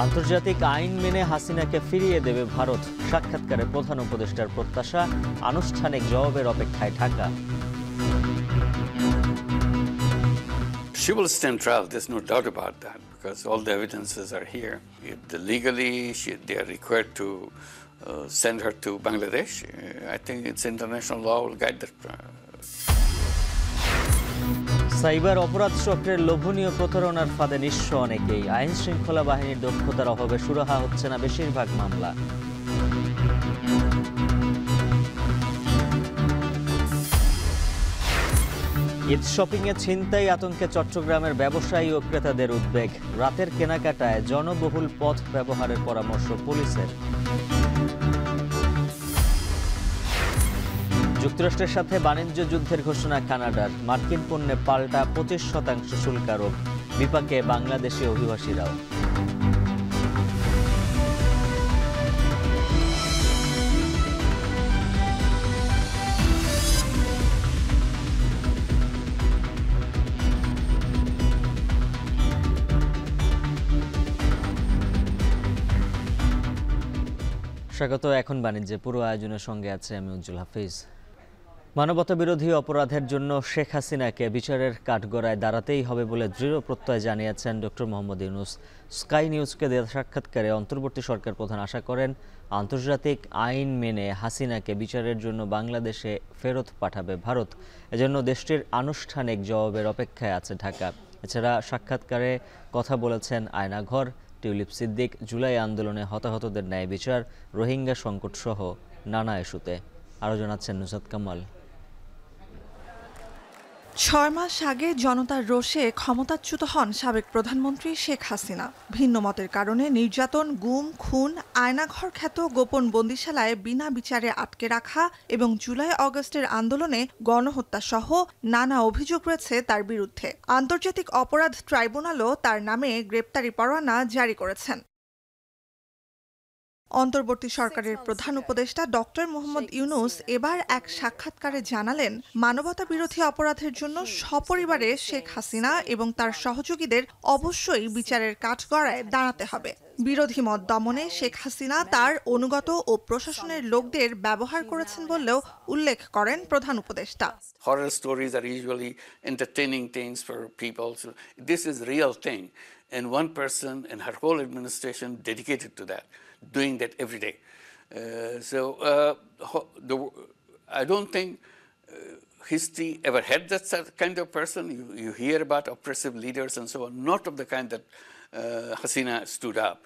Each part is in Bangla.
আন্তর্জাতিক আইন মেনে হাসিনাকে ফিরিয়ে দেবে ভারত। সাক্ষাৎকারে প্রধান উপদেষ্টার প্রত্যাশা, আনুষ্ঠানিক জবাবের অপেক্ষায় Dhaka. She will stand trial, there's no doubt about that, because all the evidences are here. If legally they are required to send her to Bangladesh, I think it's international law will guide that. Cyber অপরাধ চক্রের লোভনীয় প্রতারণার ফাঁদে নিঃস্ব অনেকেই। আইন শৃঙ্খলা বাহিনীর দক্ষতার অভাবে সুরাহা হচ্ছে না বেশিরভাগ মামলা। ঈদ শপিংয়ে ছিনতাই আতঙ্কে চট্টগ্রামের ব্যবসায়ী ও ক্রেতাদের উদ্বেগ। রাতের কেনাকাটায় জনবহুল পথ ব্যবহারের পরামর্শ পুলিশের। যুক্তরাষ্ট্রের সাথে বাণিজ্য যুদ্ধের ঘোষণা কানাডার। মার্কিন পণ্যে পাল্টা 25% শুল্ক আরোপ। বিপাকে বাংলাদেশি অভিবাসীরাও। স্বাগত। এখন বাণিজ্যে পুরো আয়োজনের সঙ্গে আছে আমি উজ্জ্বল হাফিজ। মানবতা বিরোধী অপরাধের জন্য শেখ হাসিনাকে বিচারের কাঠগড়ায় দাঁড়াতেই হবে বলে দৃঢ় প্রত্যয় জানিয়েছেন ডক্টর মোহাম্মদ ইউনূস। স্কাই নিউজকে দেওয়া সাক্ষাৎকারে অন্তর্বর্তী সরকার প্রধান আশা করেন, আন্তর্জাতিক আইন মেনে হাসিনাকে বিচারের জন্য বাংলাদেশে ফেরত পাঠাবে ভারত। এজন্য দেশটির আনুষ্ঠানিক জবাবের অপেক্ষায় আছে ঢাকা। এছাড়া সাক্ষাৎকারে কথা বলেছেন আয়নাঘর, টিউলিপ সিদ্দিক, জুলাই আন্দোলনে হতাহতদের ন্যায় বিচার, রোহিঙ্গা সংকট সহ নানা ইস্যুতে। আরও জানাচ্ছেন নুসরাত কামাল। 6 মাস আগে জনতার রোষে ক্ষমতাচ্যুত হন সাবেক প্রধানমন্ত্রী শেখ হাসিনা। ভিন্ন মতের কারণে নির্যাতন, গুম, খুন, আয়নাঘর খ্যাত গোপন বন্দিশালায় বিনা বিচারে আটকে রাখা এবং জুলাই অগস্টের আন্দোলনে গণহত্যা সহ নানা অভিযোগ রয়েছে তার বিরুদ্ধে। আন্তর্জাতিক অপরাধ ট্রাইব্যুনালও তার নামে গ্রেপ্তারি পরোয়ানা জারি করেছেন। অন্তর্বর্তী সরকারের প্রধান উপদেষ্টা ডক্টর মোহাম্মদ ইউনূস এবার এক সাক্ষাৎকারে জানালেন, মানবতা বিরোধী অপরাধের জন্য সপরিবারে শেখ হাসিনা এবং তার সহযোগীদের অবশ্যই বিচারের কাঠগড়ায় দাঁড়াতে হবে। বিরোধী মত দমনে শেখ হাসিনা তার অনুগত ও প্রশাসনের লোকদের ব্যবহার করেছেন বললেও উল্লেখ করেন প্রধান উপদেষ্টা। Horror stories are usually entertaining things for people. So this is real thing, and one person and her whole administration dedicated to that, doing that every day. I don't think history ever had that kind of person. You hear about oppressive leaders and so on, not of the kind that Hasina stood up.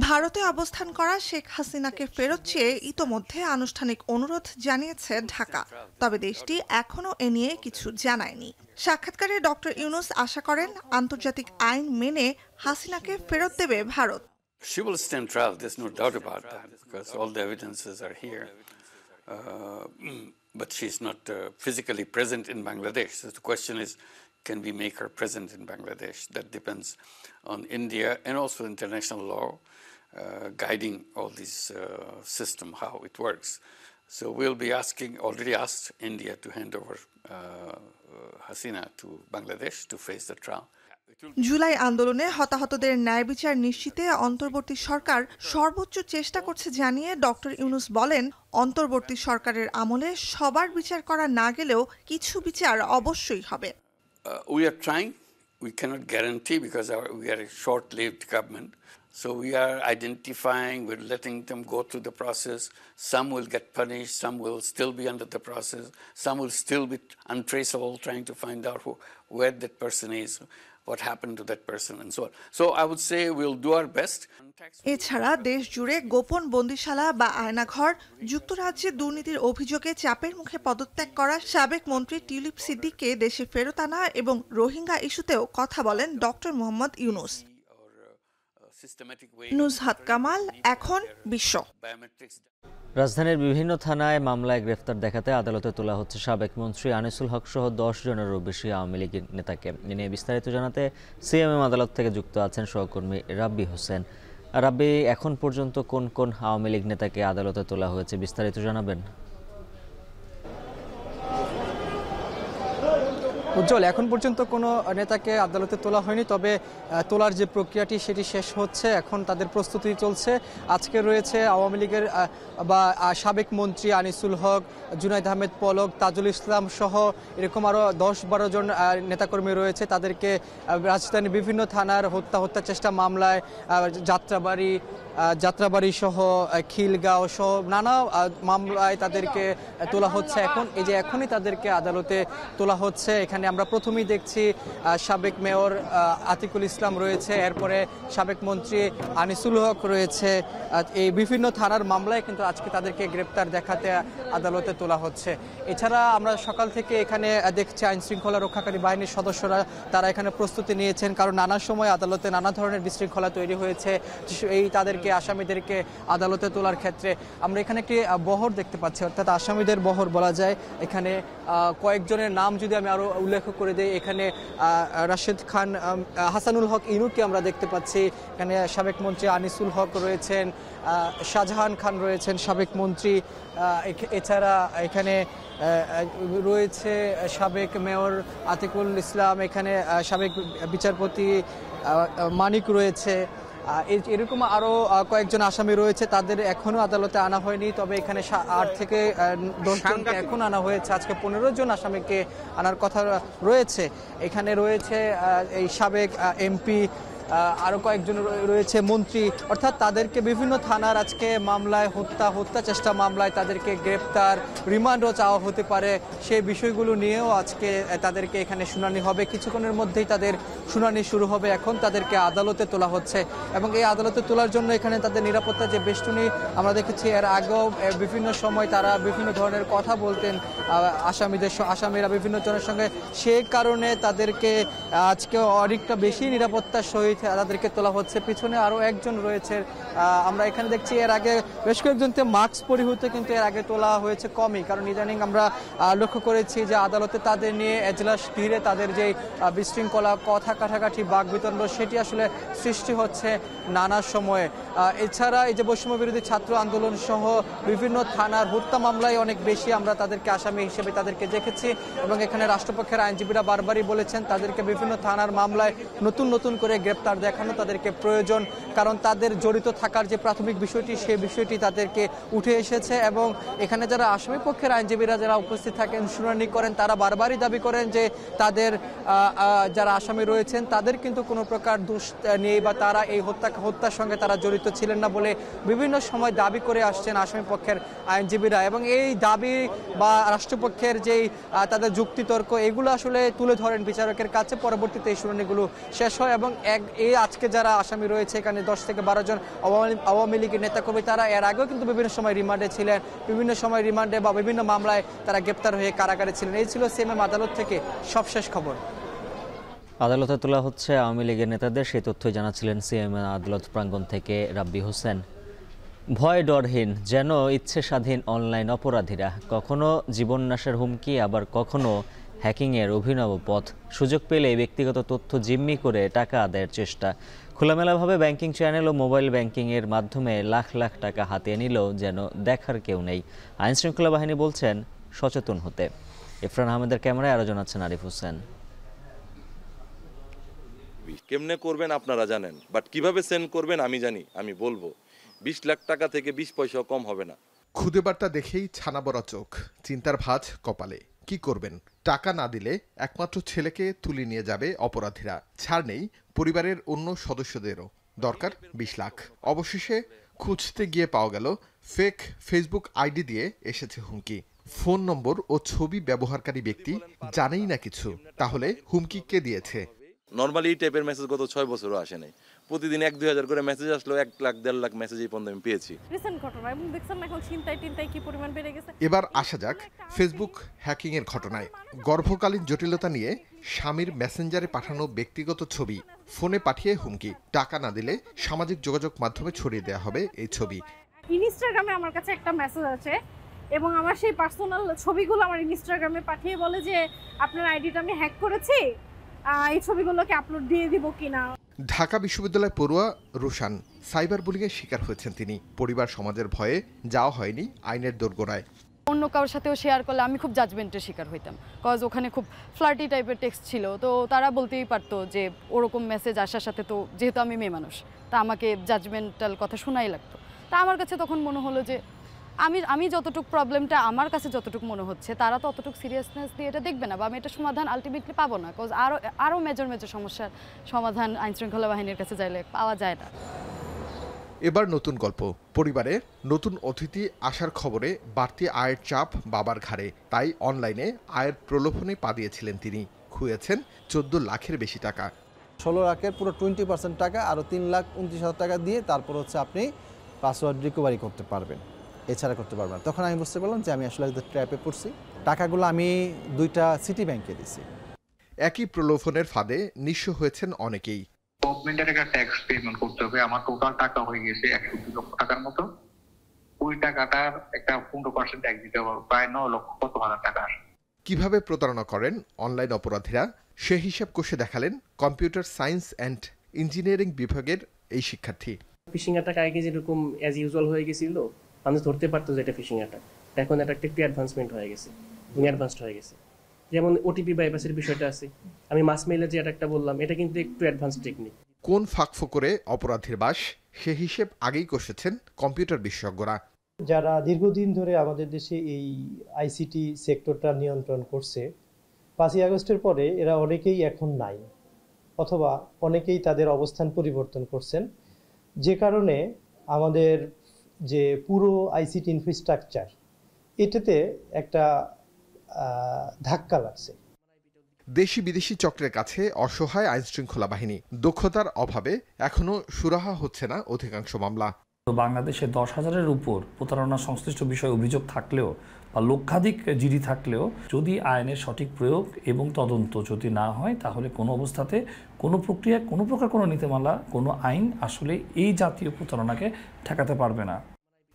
ভারতে অবস্থান করা শেখ হাসিনাকে ফেরত চেয়ে ইতোমধ্যে আনুষ্ঠানিক অনুরোধ জানিয়েছে ঢাকা, তবে দেশটি এখনও এ নিয়ে কিছু জানায়নি। সাক্ষাৎকারে ডক্টর ইউনূস আশা করেন, আন্তর্জাতিক আইন মেনে হাসিনাকে ফেরত দেবে Bharat. She will stand trial, there's no doubt about that, because all the evidences are here. But she's not physically present in Bangladesh. So the question is, can we make her present in Bangladesh? That depends on India and also international law guiding all this system, how it works. So we'll be already asked India to hand over Hasina to Bangladesh to face the trial. July আন্দোলনে হতাহতদের ন্যায় বিচার নিশ্চিতে অন্তর্বর্তী সরকার সর্বোচ্চ চেষ্টা করছে জানিয়ে ডক্টর ইউনূস বলেন, অন্তর্বর্তী সরকারের আমলে সবার বিচার করা না গেলেও কিছু বিচার অবশ্যই হবে। We are trying. We cannot guarantee because we are a short-lived government. So we are identifying, we're letting them go through the process. Some will get punished, some will still be under the process, some will still be untraceable, trying to find out where that person is, what happened to that person and so on. So I would say we'll do our best. এছাড়া দেশ জুড়ে গোপন বন্দিশালা বা আয়নাঘর, যুক্তরাজ্যে দুর্নীতির অভিযোগে চাপের মুখে পদত্যাগ করা সাবেক মন্ত্রী টিউলিপ সিদ্দিককে দেশে ফেরত আনা এবং রোহিঙ্গা ইস্যুতেও কথা বলেন ডক্টর মোহাম্মদ ইউনূস। নুসরাত কামাল, এখন বিশ্ব। রাজধানীর বিভিন্ন থানায় মামলায় গ্রেফতার দেখাতে আদালতে তোলা হচ্ছে সাবেক মন্ত্রী আনিসুল হক সহ 10 জনেরও বেশি আওয়ামী লীগের নেতাকে। এ নিয়ে বিস্তারিত জানাতে সিএমএম আদালত থেকে যুক্ত আছেন সহকর্মী রাব্বি হোসেন। রাব্বি, এখন পর্যন্ত কোন কোন আওয়ামী লীগ নেতাকে আদালতে তোলা হয়েছে, বিস্তারিত জানাবেন? উজ্জ্বল, এখন পর্যন্ত কোনো নেতাকে আদালতে তোলা হয়নি, তবে তোলার যে প্রক্রিয়াটি সেটি শেষ হচ্ছে, এখন তাদের প্রস্তুতি চলছে। আজকে রয়েছে আওয়ামী লীগের বা সাবেক মন্ত্রী আনিসুল হক, জুনাইদ আহমেদ পলক, তাজুল ইসলাম সহ এরকম আরও 10-12 জন নেতাকর্মী রয়েছে। তাদেরকে রাজধানীর বিভিন্ন থানার হত্যা চেষ্টা মামলায়, যাত্রাবাড়ি সহ খিলগাঁও সহ নানা মামলায় তাদেরকে তোলা হচ্ছে। এখনই তাদেরকে আদালতে তোলা হচ্ছে। এখানে আমরা প্রথমেই দেখছি সাবেক মেয়র আতিকুল ইসলাম রয়েছে, এরপরে সাবেক মন্ত্রী আনিসুল হক রয়েছে। এই বিভিন্ন থানার মামলায় কিন্তু আজকে তাদেরকে গ্রেপ্তার দেখাতে আদালতে তোলা হচ্ছে। এছাড়া আমরা সকাল থেকে এখানে দেখছি আইন শৃঙ্খলা রক্ষাকারী বাহিনীর সদস্যরা তারা এখানে প্রস্তুতি নিয়েছেন, কারণ নানা সময় আদালতে নানা ধরনের বিশৃঙ্খলা তৈরি হয়েছে। তাদেরকে আসামিদেরকে আদালতে তোলার ক্ষেত্রে আমরা এখানে একটি বহর দেখতে পাচ্ছি, অর্থাৎ আসামিদের বহর বলা যায়। এখানে কয়েকজনের নাম যদি আমি আরো উল্লেখ করে দিই, এখানে রাশেদ খান, হাসানুল হক ইনুকে আমরা দেখতে পাচ্ছি। এখানে সাবেক মন্ত্রী আনিসুল হক রয়েছেন, শাহজাহান খান রয়েছেন সাবেক মন্ত্রী। এছাড়া এখানে রয়েছে সাবেক মেয়র আতিকুল ইসলাম, এখানে সাবেক বিচারপতি মানিক রয়েছে। এরকম আরো কয়েকজন আসামি রয়েছে, তাদের এখনো আদালতে আনা হয়নি, তবে এখানে 8 থেকে 10 জনকে এখন আনা হয়েছে। আজকে 15 জন আসামিকে আনার কথা রয়েছে। এখানে রয়েছে এই সাবেক এমপি, আরো কয়েকজন রয়েছে মন্ত্রী, অর্থাৎ তাদেরকে বিভিন্ন থানার আজকে মামলায় হত্যা চেষ্টা মামলায় তাদেরকে গ্রেপ্তার, রিমান্ডও চাওয়া হতে পারে। সেই বিষয়গুলো নিয়েও আজকে তাদেরকে এখানে শুনানি হবে। কিছুক্ষণের মধ্যেই তাদের শুনানি শুরু হবে। এখন তাদেরকে আদালতে তোলা হচ্ছে এবং এই আদালতে তোলার জন্য এখানে তাদের নিরাপত্তা যে বেষ্টনী আমরা দেখেছি, এর আগেও বিভিন্ন সময় তারা বিভিন্ন ধরনের কথা বলতেন আসামিরা বিভিন্ন জনের সঙ্গে, সে কারণে তাদেরকে আজকে অনেকটা বেশি নিরাপত্তার সহিত তাদেরকে তোলা হচ্ছে। পিছনে আরো একজন রয়েছে, আমরা এখানে দেখছি এর আগে বেশ কয়েকজনকে মাস্ক পরিহিত কিন্তু এর আগে তোলা হয়েছে কমই, কারণ ইদানিং আমরা লক্ষ্য করেছি যে আদালতে তাদের নিয়ে এজলাস ঘিরে তাদের যে বিশৃঙ্খলা, কথা কাটাকাটি, বাকবিতণ্ড সেটি আসলে সৃষ্টি হচ্ছে নানা সময়ে। এছাড়া এই যে বৈষম্য বিরোধী ছাত্র আন্দোলন সহ বিভিন্ন থানার হত্যা মামলায় অনেক বেশি আমরা তাদেরকে আসামি হিসেবে তাদেরকে দেখেছি এবং এখানে রাষ্ট্রপক্ষের আইনজীবীরা বারবারই বলেছেন তাদেরকে বিভিন্ন থানার মামলায় নতুন করে গ্রেপ্তার দেখানো তাদেরকে প্রয়োজন, কারণ তাদের জড়িত থাকার যে প্রাথমিক বিষয়টি সেই বিষয়টি তাদেরকে উঠে এসেছে। এবং এখানে যারা আসামি পক্ষের আইনজীবীরা যারা উপস্থিত থাকেন, শুনানি করেন, তারা বারবারই দাবি করেন যে তাদের যারা আসামি রয়েছেন তাদের কিন্তু কোনো প্রকার দোষ নেই বা তারা এই হত্যার সঙ্গে তারা জড়িত ছিলেন না বলে বিভিন্ন সময় দাবি করে আসছেন আসামি পক্ষের আইনজীবীরা। এবং এই দাবি বা রাষ্ট্রপক্ষের যেই তাদের যুক্তিতর্ক এগুলো আসলে তুলে ধরেন বিচারকের কাছে, পরবর্তীতে এই শুনানিগুলো শেষ হয়। এবং এই আজকে যারা আসামি রয়েছে এখানে 10 থেকে 12 জন আওয়ামী লীগের নেতাকর্মী, তারা এর আগেও কিন্তু বিভিন্ন সময় রিমান্ডে ছিলেন, বিভিন্ন সময় রিমান্ডে বা বিভিন্ন মামলায় তারা গ্রেপ্তার হয়ে কারাগারে ছিলেন। এই ছিল সিএমএম আদালত থেকে সবশেষ খবর। আদালতে তোলা হচ্ছে আওয়ামী লীগের নেতাদের, সেই তথ্যই জানাচ্ছিলেন সিএমএম আদালত প্রাঙ্গণ থেকে রাব্বি হোসেন। ভয় ডরহীন যেন ইচ্ছে স্বাধীন অনলাইন অপরাধীরা, কখনো জীবননাশের হুমকি, আবার কখনো হ্যাকিংয়ের অভিনব পথ। সুযোগ পেলে ব্যক্তিগত তথ্য জিম্মি করে টাকা আদায়ের চেষ্টা। খোলামেলাভাবে ব্যাংকিং চ্যানেল ও মোবাইল ব্যাংকিংয়ের মাধ্যমে লাখ লাখ টাকা হাতিয়ে নিল যেন দেখার কেউ নেই। আইনশৃঙ্খলা বাহিনী বলছেন সচেতন হতে। ইফরান আহমেদের ক্যামেরায় আরও জানাচ্ছেন আরিফ হোসেন। কেমনে করবেন আপনারা জানেন, বাট কিভাবে সেন্ড করবেন আমি জানি, আমি বলবো 20 লাখ টাকা থেকে 20 পয়সাও কম হবে না। খুদে বার্তা দেখেই ছানা বড়া চোখ, চিন্তার ভাঁজ কপালে। কি করবেন? টাকা না দিলে একমাত্র ছেলেকে তুলে নিয়ে যাবে অপরাধীরা। ছাড় নেই পরিবারের অন্য সদস্যদেরও। দরকার 20 লাখ। অবশেষে খুঁজতে গিয়ে পাওয়া গেল ফেক ফেসবুক আইডি দিয়ে এসেছে হুমকি। ফোন নম্বর ও ছবি ব্যবহারকারী ব্যক্তি জানেই না কিছু, তাহলে হুমকি কে দিয়েছে? নর্মালি এই টাইপের মেসেজ গত 6 বছরও আসে নাই। প্রতিদিন 1-2 হাজার করে মেসেজ আসলো, 1 লাখ 1.5 লাখ মেসেজ এই পর্যন্ত আমি পেয়েছি। রিসেন্ট ঘটনা এবং দেখছেন এখন ছিনতাই কি পরিমাণ বেড়ে গেছে। এবার আসা যাক ফেসবুক হ্যাকিং এর ঘটনায়। গর্ভকালীন জটিলতা নিয়ে স্বামীর মেসেঞ্জারে পাঠানো ব্যক্তিগত ছবি ফোনে পাঠিয়ে হুমকি। টাকা না দিলে সামাজিক যোগাযোগ মাধ্যমে ছড়িয়ে দেওয়া হবে এই ছবি। ইনস্টাগ্রামে আমার কাছে একটা মেসেজ আছে এবং আমার সেই পার্সোনাল ছবিগুলো আমার ইনস্টাগ্রামে পাঠিয়ে বলে যে আপনার আইডিটা আমি হ্যাক করেছি, এই ছবিগুলোকে আপলোড দিয়ে দিব কিনা। ঢাকা বিশ্ববিদ্যালয় পড়ুয়া রুশান সাইবার বুলিংয়ের শিকার হয়েছেন তিনি। পরিবার সমাজের ভয়ে যাওয়া হয়নি আইনের দোরগোড়ায়। অন্য কারোর সাথেও শেয়ার করলে আমি খুব জাজমেন্টের শিকার হইতাম, কজ ওখানে খুব ফ্লার্টি টাইপের টেক্সট ছিল। তো তারা বলতেই পারতো যে ওরকম মেসেজ আসার সাথে, তো যেহেতু আমি মেয়ে মানুষ তা আমাকে জাজমেন্টাল কথা শোনাই লাগতো। তা আমার কাছে তখন মনে হলো যে আমি যতটুকু প্রবলেমটা আমার কাছে যতটুকু মনে হচ্ছে তারা তো অতটুকু সিরিয়াসনেস দিয়ে এটা দেখবে না, বা আমি এটা সমাধান আলটিমেটলি পাবো না, কজ আরও মেজর সমস্যার সমাধান আইনশৃঙ্খলা বাহিনীর কাছে যাইলে পাওয়া যায় না। এবার নতুন গল্প, পরিবারে নতুন অতিথি আসার খবরে বাড়তি আয়ের চাপ বাবার ঘাড়ে, তাই অনলাইনে আয়ের প্রলোভনে পা দিয়েছিলেন তিনি। খুঁয়েছেন 14 লাখের বেশি টাকা। 16 লাখের পুরো 20% টাকা, আরও 3,29,000 টাকা দিয়ে তারপর হচ্ছে আপনি পাসওয়ার্ড রিকভারি করতে পারবেন, এছাড়া করতে পারবেন। তখন আমি বুঝতে পারলাম যে আমি আসলে ট্র্যাপে পড়ছি। টাকাগুলো আমি 2টা সিটি ব্যাংকে দিছি। একই প্রলোভনের ফাঁদে নিঃস্ব হয়েছেন অনেকেই। গভর্নমেন্টের একটা ট্যাক্স পেমেন্ট করতে হবে, আমার টোটাল টাকা হয়ে গেছে 102 লক্ষ টাকার মতো। ওই টাকাটার একটা 15% ট্যাক্স দিতে হবে, প্রায় 9 লক্ষ কত হাজার টাকা। কিভাবে প্রতারণা করেন অনলাইন অপরাধীরা সে হিসাব কষে দেখালেন কম্পিউটার সায়েন্স অ্যান্ড ইঞ্জিনিয়ারিং বিভাগের এই শিক্ষার্থী। ফিশিং অ্যাটাক আগে যেরকম অ্যাজ ইউজুয়াল হয়ে গেছিল, মানুষ ধরতে পারতো যে এটা ফিশিং অ্যাটাক, এখন অ্যাটাকটা একটু অ্যাডভান্সমেন্ট হয়ে গেছে, অ্যাডভান্সড হয়ে গেছে। যেমন ওটিপি বাইপাসের বিষয়টা আছে, আমি মাস মেইলের যে অ্যাটাকটা বললাম, এটা কিন্তু একটু অ্যাডভান্স টেকনিক। কোন ফাঁকফোকরে অপরাধীর বাস সে হিসেব আগেই কষেছেন কম্পিউটার বিশেষজ্ঞরা। যারা দীর্ঘদিন ধরে আমাদের দেশে এই আইসিটি সেক্টরটা নিয়ন্ত্রণ করছে, 5ই আগস্টের পরে এরা অনেকেই এখন নাই, অথবা অনেকেই তাদের অবস্থান পরিবর্তন করছেন, যে কারণে আমাদের যে পুরো আইসিটি ইনফ্রাস্ট্রাকচার এটাতে একটা ধাক্কা লাগছে। দেশি বিদেশি চক্রের কাছে অসহায় আইনশৃঙ্খলা বাহিনী, দক্ষতার অভাবে এখনো সুরাহা হচ্ছে না অধিকাংশ মামলা। বাংলাদেশে 10,000-এর উপর প্রতারণা সংশ্লিষ্ট বিষয়ে অভিযোগ থাকলেও বা লক্ষাধিক জিডি থাকলেও যদি আইনের সঠিক প্রয়োগ এবং তদন্ত যদি না হয়, তাহলে কোনো অবস্থাতে কোনো প্রক্রিয়া, কোনো প্রকার কোনো নীতিমালা, কোনো আইন আসলে এই জাতীয় প্রতারণাকে ঠেকাতে পারবে না।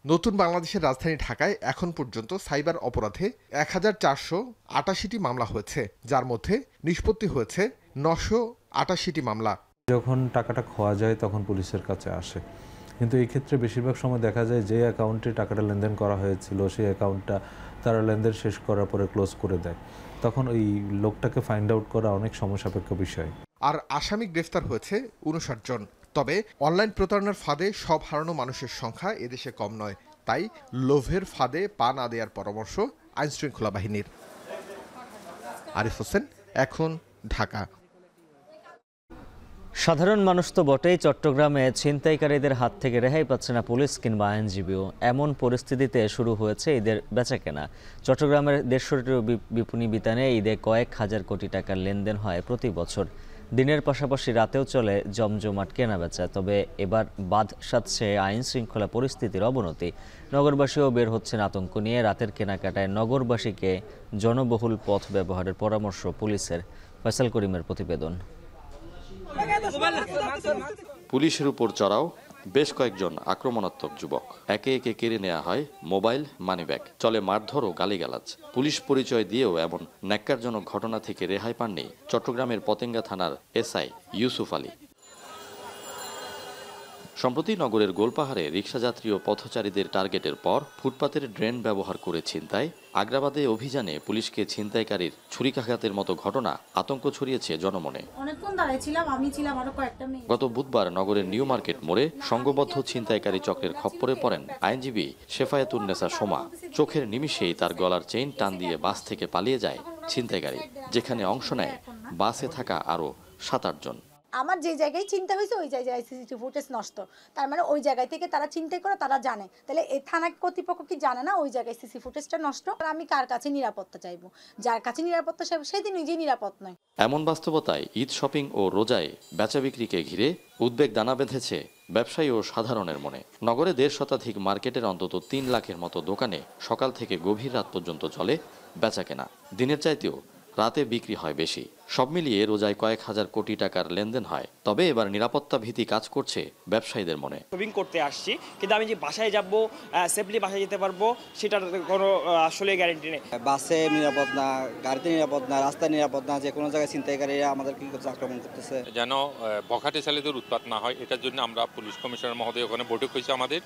নতুন বাংলাদেশের রাজধানী ঢাকায় এখন পর্যন্ত সাইবার অপরাধে 1488টি মামলা হয়েছে, যার মধ্যে নিষ্পত্তি হয়েছে 988টি মামলা। যখন টাকাটা খোয়া যায় তখন পুলিশের কাছে আসে, কিন্তু এই ক্ষেত্রে বেশিরভাগ সময় দেখা যায় যে অ্যাকাউন্টে টাকাটা লেনদেন করা হয়েছিল সেই অ্যাকাউন্টটা তারা লেনদেন শেষ করার পরে ক্লোজ করে দেয়। তখন ওই লোকটাকে ফাইন্ড আউট করা অনেক সময় সাপেক্ষ বিষয়। আর আসামি গ্রেফতার হয়েছে 59 জন। তবে অনলাইন প্রতারণার ফাঁদে সব হারানো মানুষের সংখ্যা এদেশে কম নয়, তাই লোভের ফাঁদে পা না দেওয়ার পরামর্শ আইনশৃঙ্খলা বাহিনীর। আরিফ হোসেন, এখন, ঢাকা। সাধারণ মানুষ তো বটেই, চট্টগ্রামে ছিনতাইকারীদের হাত থেকে রেহাই পাচ্ছে না পুলিশ কিংবা আইনজীবীও। এমন পরিস্থিতিতে শুরু হয়েছে ঈদের বেচাকেনা। চট্টগ্রামের 150টির বিপণী বিতানে ঈদে কয়েক হাজার কোটি টাকার লেনদেন হয় প্রতি বছর। দিনের পাশাপাশি রাতেও চলে জমজমাট কেনাবেচা। তবে এবার বাদ সাধছে আইন শৃঙ্খলা পরিস্থিতির অবনতি। নগরবাসীও বের হচ্ছেন আতঙ্ক নিয়ে। রাতের কেনাকাটায় নগরবাসীকে জনবহুল পথ ব্যবহারের পরামর্শ পুলিশের। ফয়সাল করিমের প্রতিবেদন। পুলিশের উপর চড়াও বেশ কয়েকজন আক্রমণাত্মক যুবক। একে একে কেড়ে নেওয়া হয় মোবাইল, মানিব্যাগ, চলে মারধর ও গালিগালাজ। পুলিশ পরিচয় দিয়েও এমন ন্যাক্কারজনক ঘটনা থেকে রেহাই পাননি চট্টগ্রামের পতেঙ্গা থানার এসআই ইউসুফ আলী। সম্প্রতি নগরের গোলপাহাড়ে রিকশাযাত্রী ও পথচারীদের টার্গেটের পর ফুটপাতের ড্রেন ব্যবহার করে ছিনতাই, আগ্রাবাদে অভিযানে পুলিশকে ছিনতাইকারীর ছুরিকাঘাতের মতো ঘটনা আতঙ্ক ছড়িয়েছে জনমনে। গত বুধবার নগরের নিউ মার্কেট মোড়ে সংঘবদ্ধ ছিনতাইকারী চক্রের খপ্পরে পড়েন আইনজীবী শেফায়েতুন্নেসা সোমা। চোখের নিমিষেই তার গলার চেইন টান দিয়ে বাস থেকে পালিয়ে যায় ছিনতাইকারী, যেখানে অংশ নেয় বাসে থাকা আরও 7-8 জন। আমার যে জায়গায় চিন্তা হয়েছে ওই জায়গায় সিসিটিভি ফুটেজ নষ্ট, তার মানে ওই জায়গায় থেকে তারা চিন্তাই করে, তারা জানে। তাহলে এই থানা কর্তৃপক্ষ কি জানে না ওই জায়গায় সিসি ফুটেজটা নষ্ট? আমি কার কাছে নিরাপত্তা চাইবো? যার কাছে নিরাপত্তা চাইবো সেদিন নিজেই নিরাপদ নয়। এমন বাস্তবতায় ঈদ শপিং ও রোজায় বেচা বিক্রিকে ঘিরে উদ্বেগ দানা বেঁধেছে ব্যবসায়ী ও সাধারণের মনে। নগরে 1.5 শতাধিক মার্কেটের অন্তত 3 লাখের মতো দোকানে সকাল থেকে গভীর রাত পর্যন্ত চলে বেচা কেনা। দিনের চাইতেও রাতে বিক্রি হয় বেশি। সব মিলিয়ে রোজায় কয়েক হাজার কোটি টাকার লেনদেন হয়। তবে এবার নিরাপত্তা ভীতি কাজ করছে ব্যবসায়ীদের মনে। শপিং করতে আসছি, কিন্তু আমি যে বাসায় যাব, সেফলি বাসায় যেতে পারবো সেটার কোনো আসলে গ্যারান্টি নেই। বাসে নিরাপদ না, গাড়িতে নিরাপদ না, রাস্তায় নিরাপদ না, যে কোনো জায়গায় ছিনতাইকারীরা আমাদের কি করছে, আক্রমণ করতেছে। যেন বখাটে ছেলেদের উৎপাত না হয়, এটার জন্য আমরা পুলিশ কমিশনার মহোদয় ওখানে বৈঠক হয়েছে আমাদের।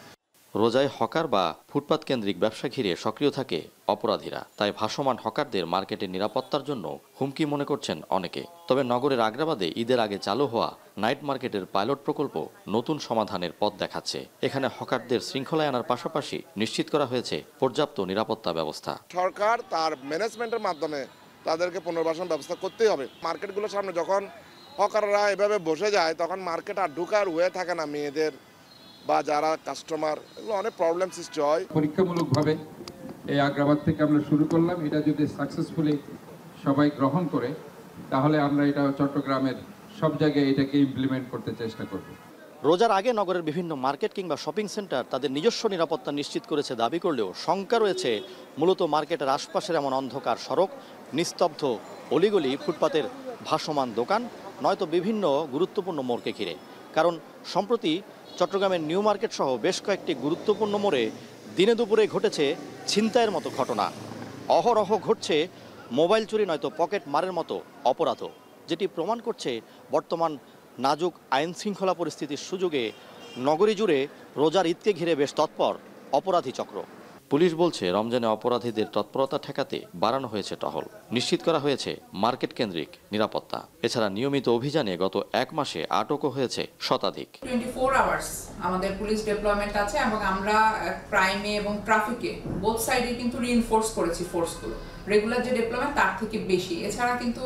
রোজায় হকার বা ফুটপাত কেন্দ্রিক ব্যবসা ঘিরে সক্রিয় থাকে অপরাধীরা, তাই ভাসমান হকারদের মার্কেটের নিরাপত্তার জন্য হুমকি মনে করছেন অনেকে। তবে নগরের আগ্রাবাদে ঈদের আগে চালু হওয়া নাইট মার্কেটের পাইলট প্রকল্প নতুন সমাধানের পথ দেখাচ্ছে। এখানে হকারদের শৃঙ্খলায় আনার পাশাপাশি নিশ্চিত করা হয়েছে পর্যাপ্ত নিরাপত্তা ব্যবস্থা। সরকার তার ম্যানেজমেন্টের মাধ্যমে তাদেরকে পুনর্বাসন ব্যবস্থা করতেই হবে। মার্কেটগুলোর সামনে যখন হকাররা এভাবে বসে যায় তখন মার্কেট আর ঢুকার হয়ে থাকে না, মেয়েদের বা যারা কাস্টমার, এগুলো অনেক প্রবলেম সৃষ্টি হয়। পরীক্ষামূলকভাবে এই আগ্রাবাদ থেকে আমরা শুরু করলাম। এটা যদি সাকসেসফুলি সবাই গ্রহণ করে তাহলে আমরা এটা চট্টগ্রামের সব জায়গায় এটাকে ইমপ্লিমেন্ট করতে চেষ্টা করব। রোজার আগে নগরের বিভিন্ন মার্কেট কিংবা শপিং সেন্টার তাদের নিজস্ব নিরাপত্তা নিশ্চিত করেছে দাবি করলেও শঙ্কা রয়েছে মূলত মার্কেটের আশপাশের এমন অন্ধকার সড়ক, নিস্তব্ধ অলিগলি, ফুটপাতের ভাসমান দোকান, নয়তো বিভিন্ন গুরুত্বপূর্ণ মোড়কে ঘিরে। কারণ সম্প্রতি চট্টগ্রামের নিউ মার্কেট সহ বেশ কয়েকটি গুরুত্বপূর্ণ মোড়ে দিনে দুপুরে ঘটেছে ছিনতাইয়ের মতো ঘটনা। অহরহ ঘটছে মোবাইল চুরি নয়তো পকেট মারের মতো অপরাধও, যেটি প্রমাণ করছে বর্তমান নাজুক আইন শৃঙ্খলা পরিস্থিতির সুযোগে নগরী জুড়ে রোজার ঈদকে ঘিরে বেশ তৎপর অপরাধী চক্র। পুলিশ বলছে রমজানে অপরাধীদের তৎপরতা ঠেকাতে বাড়ানো হয়েছে টহল, নিশ্চিত করা হয়েছে মার্কেট কেন্দ্রিক নিরাপত্তা। এছাড়া নিয়মিত অভিযানে গত এক মাসে আটকও হয়েছে শতাধিক। 24 আওয়ার্স আমাদের পুলিশ ডেপ্লয়মেন্ট আছে এবং আমরা ক্রাইমে এবং ট্রাফিকে বোথ সাইডে কিন্তু রিইনফোর্স করেছি ফোর্সগুলো। রেগুলার যে ডেপ্লয়মেন্ট তার থেকে বেশি। এছাড়া কিন্তু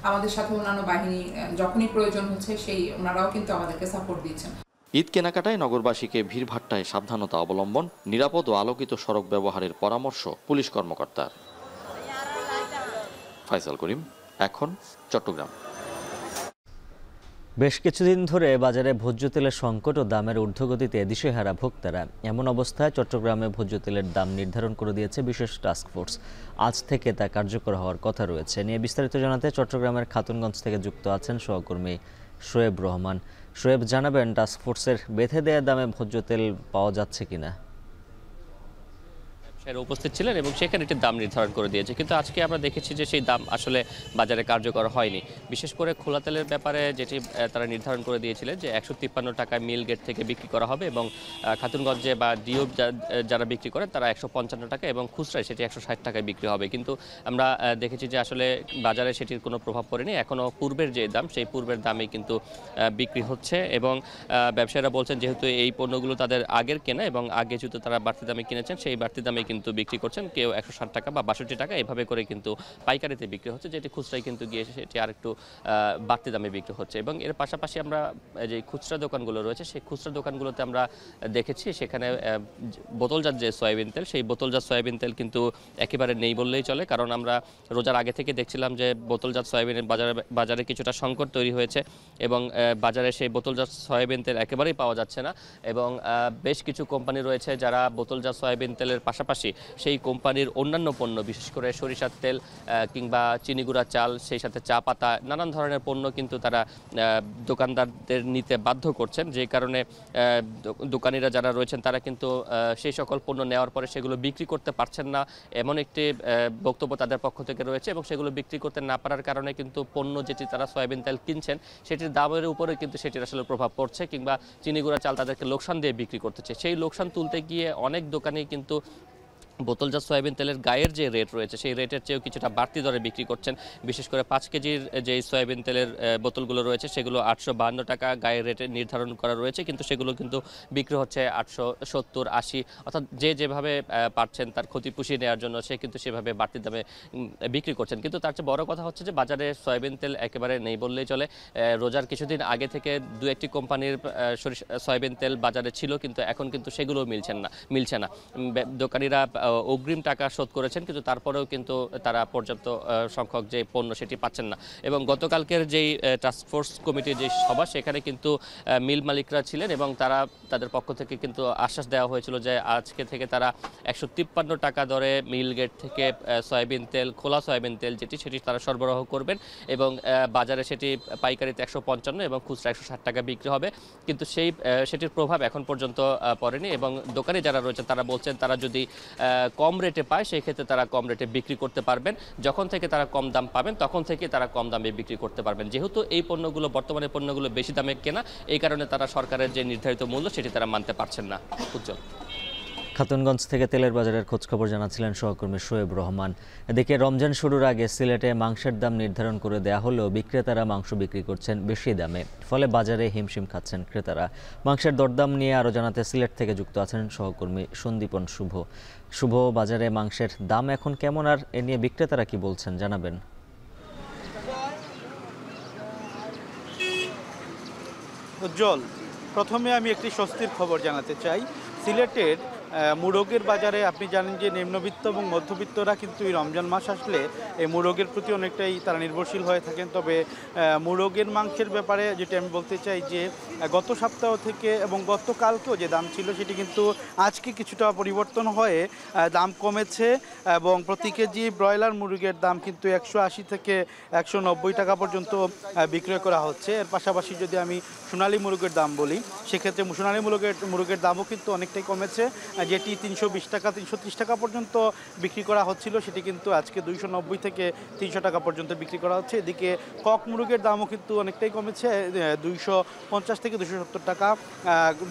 আমাদের সাথে অন্যান্য বাহিনী যখনই প্রয়োজন হচ্ছে ওনারাও কিন্তু আমাদেরকে সাপোর্ট দিচ্ছেন। ঈদ কেনাকাটায় নগরবাসীকে ভিড়ভাট্টায় সাবধানতা অবলম্বন, নিরাপদ ও আলোকিত সড়ক ব্যবহারের পরামর্শ পুলিশ কর্মকর্তার। ফয়সাল করিম, এখন চট্টগ্রাম। বেশ কিছুদিন ধরে বাজারে ভোজ্য তেলের সংকট ও দামের ঊর্ধ্বগতিতে দিশেহারা ভোক্তারা। এমন অবস্থায় চট্টগ্রামে ভোজ্য তেলের দাম নির্ধারণ করে দিয়েছে বিশেষ টাস্কফোর্স। আজ থেকে তা কার্যকর হওয়ার কথা রয়েছে। নিয়ে বিস্তারিত জানাতে চট্টগ্রামের খাতুনগঞ্জ থেকে যুক্ত আছেন সহকর্মী শোয়েব রহমান। শোয়েব, জানাবেন টাস্কফোর্সের বেঁধে দেয়া দামে ভোজ্য তেল পাওয়া যাচ্ছে কিনা? উপস্থিত ছিলেন এবং সেখানে একটি দাম নির্ধারণ করে দিয়েছে, কিন্তু আজকে আমরা দেখেছি যে সেই দাম আসলে বাজারে কার্যকর হয়নি। বিশেষ করে খোলা তেলের ব্যাপারে যেটি তারা নির্ধারণ করে দিয়েছিলেন যে 153 টাকায় মিল গেট থেকে বিক্রি করা হবে এবং খাতুনগঞ্জে বা ডিও যারা বিক্রি করেন তারা 155 টাকা এবং খুচরায় সেটি 160 টাকায় বিক্রি হবে। কিন্তু আমরা দেখেছি যে আসলে বাজারে সেটির কোনো প্রভাব পড়েনি। এখনও পূর্বের যে দাম সেই পূর্বের দামেই কিন্তু বিক্রি হচ্ছে এবং ব্যবসায়ীরা বলছেন যেহেতু এই পণ্যগুলো তাদের আগের কেনা এবং আগে যেহেতু তারা বাড়তি দামে কিনেছেন সেই বাড়তি দামে কিন্তু বিক্রি করছেন। কেউ 160 টাকা বা 62 টাকা এভাবে করে কিন্তু পাইকারিতে বিক্রি হচ্ছে, যেটি খুচরায় কিন্তু গিয়ে সেটি আরেকটু বাড়তি দামে বিক্রি হচ্ছে। এবং এর পাশাপাশি আমরা যে খুচরা দোকানগুলো রয়েছে সেই খুচরা দোকানগুলোতে আমরা দেখেছি সেখানে বোতলজাত যে সয়াবিন তেল সেই বোতলজাত সয়াবিন তেল কিন্তু একেবারে নেই বললেই চলে। কারণ আমরা রোজার আগে থেকে দেখছিলাম যে বোতলজাত সয়াবিনের বাজারে কিছুটা সংকট তৈরি হয়েছে এবং বাজারে সেই বোতলজাত সয়াবিন তেল একেবারেই পাওয়া যাচ্ছে না। এবং বেশ কিছু কোম্পানি রয়েছে যারা বোতলজাত সয়াবিন তেলের পাশাপাশি সেই কোম্পানির অন্যান্য পণ্য, বিশেষ করে সরিষার তেল কিংবা চিনি গুঁড়া চাল, সেই সাথে চা পাতা, নানান ধরনের পণ্য কিন্তু তারা দোকানদারদের নিতে বাধ্য করছেন। যে কারণে দোকানিরা যারা রয়েছেন তারা কিন্তু সেই সকল পণ্য নেওয়ার পরে সেগুলো বিক্রি করতে পারছেন না, এমন একটি বক্তব্য তাদের পক্ষ থেকে রয়েছে। এবং সেগুলো বিক্রি করতে না পারার কারণে কিন্তু পণ্য যেটি তারা সয়াবিন তেল কিনছেন সেটির দামের উপরে কিন্তু সেটির আসলে প্রভাব পড়ছে, কিংবা চিনি গুঁড়া চাল তাদেরকে লোকসান দিয়ে বিক্রি করতেছে। সেই লোকসান তুলতে গিয়ে অনেক দোকানেই কিন্তু বোতলজাত সয়াবিন তেলের গায়ের যে রেট রয়েছে সেই রেটের চেয়েও কিছুটা বাড়তি দরে বিক্রি করছেন। বিশেষ করে 5 কেজির যে সয়াবিন তেলের বোতলগুলো রয়েছে সেগুলো 852 টাকা গায়ের রেটে নির্ধারণ করা রয়েছে, কিন্তু সেগুলো কিন্তু বিক্রি হচ্ছে 870, 80, অর্থাৎ যে যেভাবে পারছেন তার ক্ষতি পুষিয়ে নেওয়ার জন্য সে কিন্তু সেভাবে বাড়তি দামে বিক্রি করছেন। কিন্তু তার চেয়ে বড় কথা হচ্ছে যে বাজারে সয়াবিন তেল একেবারে নেই বললেই চলে। রোজার কিছুদিন আগে থেকে 2-1টি কোম্পানির সয়াবিন তেল বাজারে ছিল, কিন্তু এখন কিন্তু সেগুলো মিলছে না। দোকানিরা অগ্রিম টাকা শোধ করেছেন, কিন্তু তারপরেও কিন্তু তারা পর্যাপ্ত সংখ্যক যে পণ্য সেটি পাচ্ছেন না। এবং গতকালকের যেই টাস্কফোর্স কমিটির যে সভা সেখানে কিন্তু মিল মালিকরা ছিলেন এবং তাদের পক্ষ থেকে কিন্তু আশ্বাস দেওয়া হয়েছিল যে আজকে থেকে তারা 153 টাকা দরে মিল গেট থেকে সয়াবিন তেল, খোলা সয়াবিন তেল সেটি তারা সরবরাহ করবেন এবং বাজারে সেটি পাইকারিতে 155 এবং খুচরা 160 টাকা বিক্রি হবে। কিন্তু সেটির প্রভাব এখন পর্যন্ত পড়েনি এবং দোকানে যারা রয়েছেন তারা বলছেন তারা যদি কম রেটে পায় সেই ক্ষেত্রে তারা কম রেটে বিক্রি করতে পারবেন। যখন থেকে তারা কম দাম পাবেন তখন থেকে তারা কম দামে বিক্রি করতে পারবেন। যেহেতু এই পণ্যগুলো বর্তমানে পণ্যগুলো বেশি দামে কেনা, এই কারণে তারা সরকারের যে নির্ধারিত মূল্য সেটি তারা মানতে পারছেন না। উজ্জ্বল। খাতুনগঞ্জ থেকে তেলের বাজারের খোঁজখবর জানাচ্ছিলেন সহকর্মী শোয়েব রহমান। এদিকে রমজান শুরুর আগে সিলেটে মাংসের দাম নির্ধারণ করে দেয়া হলেও বিক্রেতারা মাংস বিক্রি করছেন বেশি দামে, ফলে বাজারে হিমশিম খাচ্ছেন ক্রেতারা। মাংসের দরদাম নিয়ে আরও জানাতে সিলেট থেকে যুক্ত আছেন সহকর্মী সন্দীপন শুভ। বাজারে মাংসের দাম এখন কেমন, আর এ নিয়ে বিক্রেতারা কি বলছেন জানাবেন। উজ্জ্বল, প্রথমে আমি একটি স্বস্তির খবর জানাতে চাই। সিলেটের মুরগের বাজারে আপনি জানেন যে নিম্নবিত্ত এবং মধ্যবিত্তরা কিন্তু এই রমজান মাস আসলে এই মুরগের প্রতি অনেকটাই তারা নির্ভরশীল হয়ে থাকেন। তবে মুরগের মাংসের ব্যাপারে যেটা আমি বলতে চাই যে গত সপ্তাহ থেকে এবং গতকালকেও যে দাম ছিল সেটি কিন্তু আজকে কিছুটা পরিবর্তন হয়ে দাম কমেছে এবং প্রতি কেজি ব্রয়লার মুরগের দাম কিন্তু 180 থেকে 190 টাকা পর্যন্ত বিক্রয় করা হচ্ছে। এর পাশাপাশি যদি আমি সোনালী মুরগের দাম বলি, সেক্ষেত্রে সোনালী মুরগের দামও কিন্তু অনেকটাই কমেছে। যেটি 320 টাকা 330 টাকা পর্যন্ত বিক্রি করা হচ্ছিল সেটি কিন্তু আজকে 290 থেকে 300 টাকা পর্যন্ত বিক্রি করা হচ্ছে। এদিকে কক মুরগের দামও কিন্তু অনেকটাই কমেছে, 250 থেকে 270 টাকা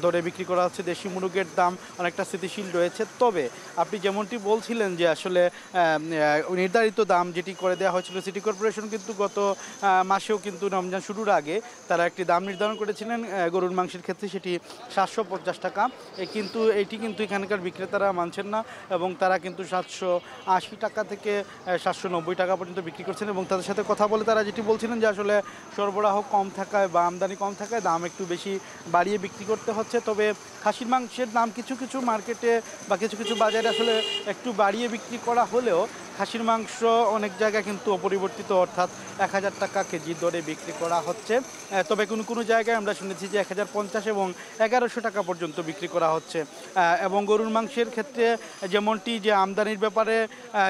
দরে বিক্রি করা হচ্ছে। দেশি মুরগের দাম অনেকটা স্থিতিশীল রয়েছে। তবে আপনি যেমনটি বলছিলেন যে আসলে নির্ধারিত দাম যেটি করে দেওয়া হয়েছিল, সিটি কর্পোরেশন কিন্তু গত মাসেও কিন্তু রমজান শুরুর আগে তারা একটি দাম নির্ধারণ করেছিলেন গরুর মাংসের ক্ষেত্রে, সেটি 750 টাকা। কিন্তু এটি কিন্তু এখানকার বিক্রেতারা মানছেন না এবং তারা কিন্তু 780 টাকা থেকে 790 টাকা পর্যন্ত বিক্রি করছেন। এবং তাদের সাথে কথা বলে তারা যেটি বলছিলেন যে আসলে সরবরাহ কম থাকায় বা আমদানি কম থাকায় দাম একটু বেশি বাড়িয়ে বিক্রি করতে হচ্ছে। তবে খাসির মাংসের দাম কিছু কিছু মার্কেটে বা কিছু কিছু বাজারে আসলে একটু বাড়িয়ে বিক্রি করা হলেও খাসির মাংস অনেক জায়গায় কিন্তু অপরিবর্তিত, অর্থাৎ 1000 টাকা কেজি দরে বিক্রি করা হচ্ছে। তবে কোনো কোনো জায়গায় আমরা শুনেছি যে 1050 এবং 1100 টাকা পর্যন্ত বিক্রি করা হচ্ছে। এবং গরুর মাংসের ক্ষেত্রে যেমনটি যে আমদানির ব্যাপারে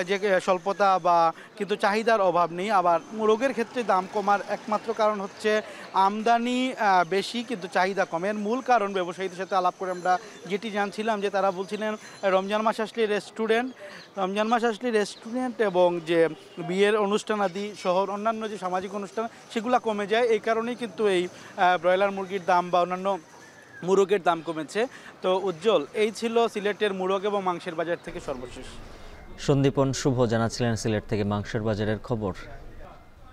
যে স্বল্পতা বা কিন্তু চাহিদার অভাব নেই, আবার মুরগের ক্ষেত্রে দাম কমার একমাত্র কারণ হচ্ছে আমদানি বেশি কিন্তু চাহিদা কমের মূল কারণ ব্যবসায়ীদের সাথে আলাপ করে আমরা যেটি জানছিলাম যে তারা বলছিলেন রমজান মাস আসলে রেস্টুরেন্ট এবং যে বিয়ের অনুষ্ঠান আদি সহ অন্যান্য যে সামাজিক অনুষ্ঠান সেগুলো কমে যায়। এই কারণেই কিন্তু এই ব্রয়লার মুরগির দাম বা অন্যান্য মুরগের দাম কমেছে। তো উজ্জ্বল, এই ছিল সিলেটের মুরগ এবং মাংসের বাজার থেকে সর্বশেষ। সন্দীপন শুভ জানাচ্ছিলেন সিলেট থেকে মাংসের বাজারের খবর।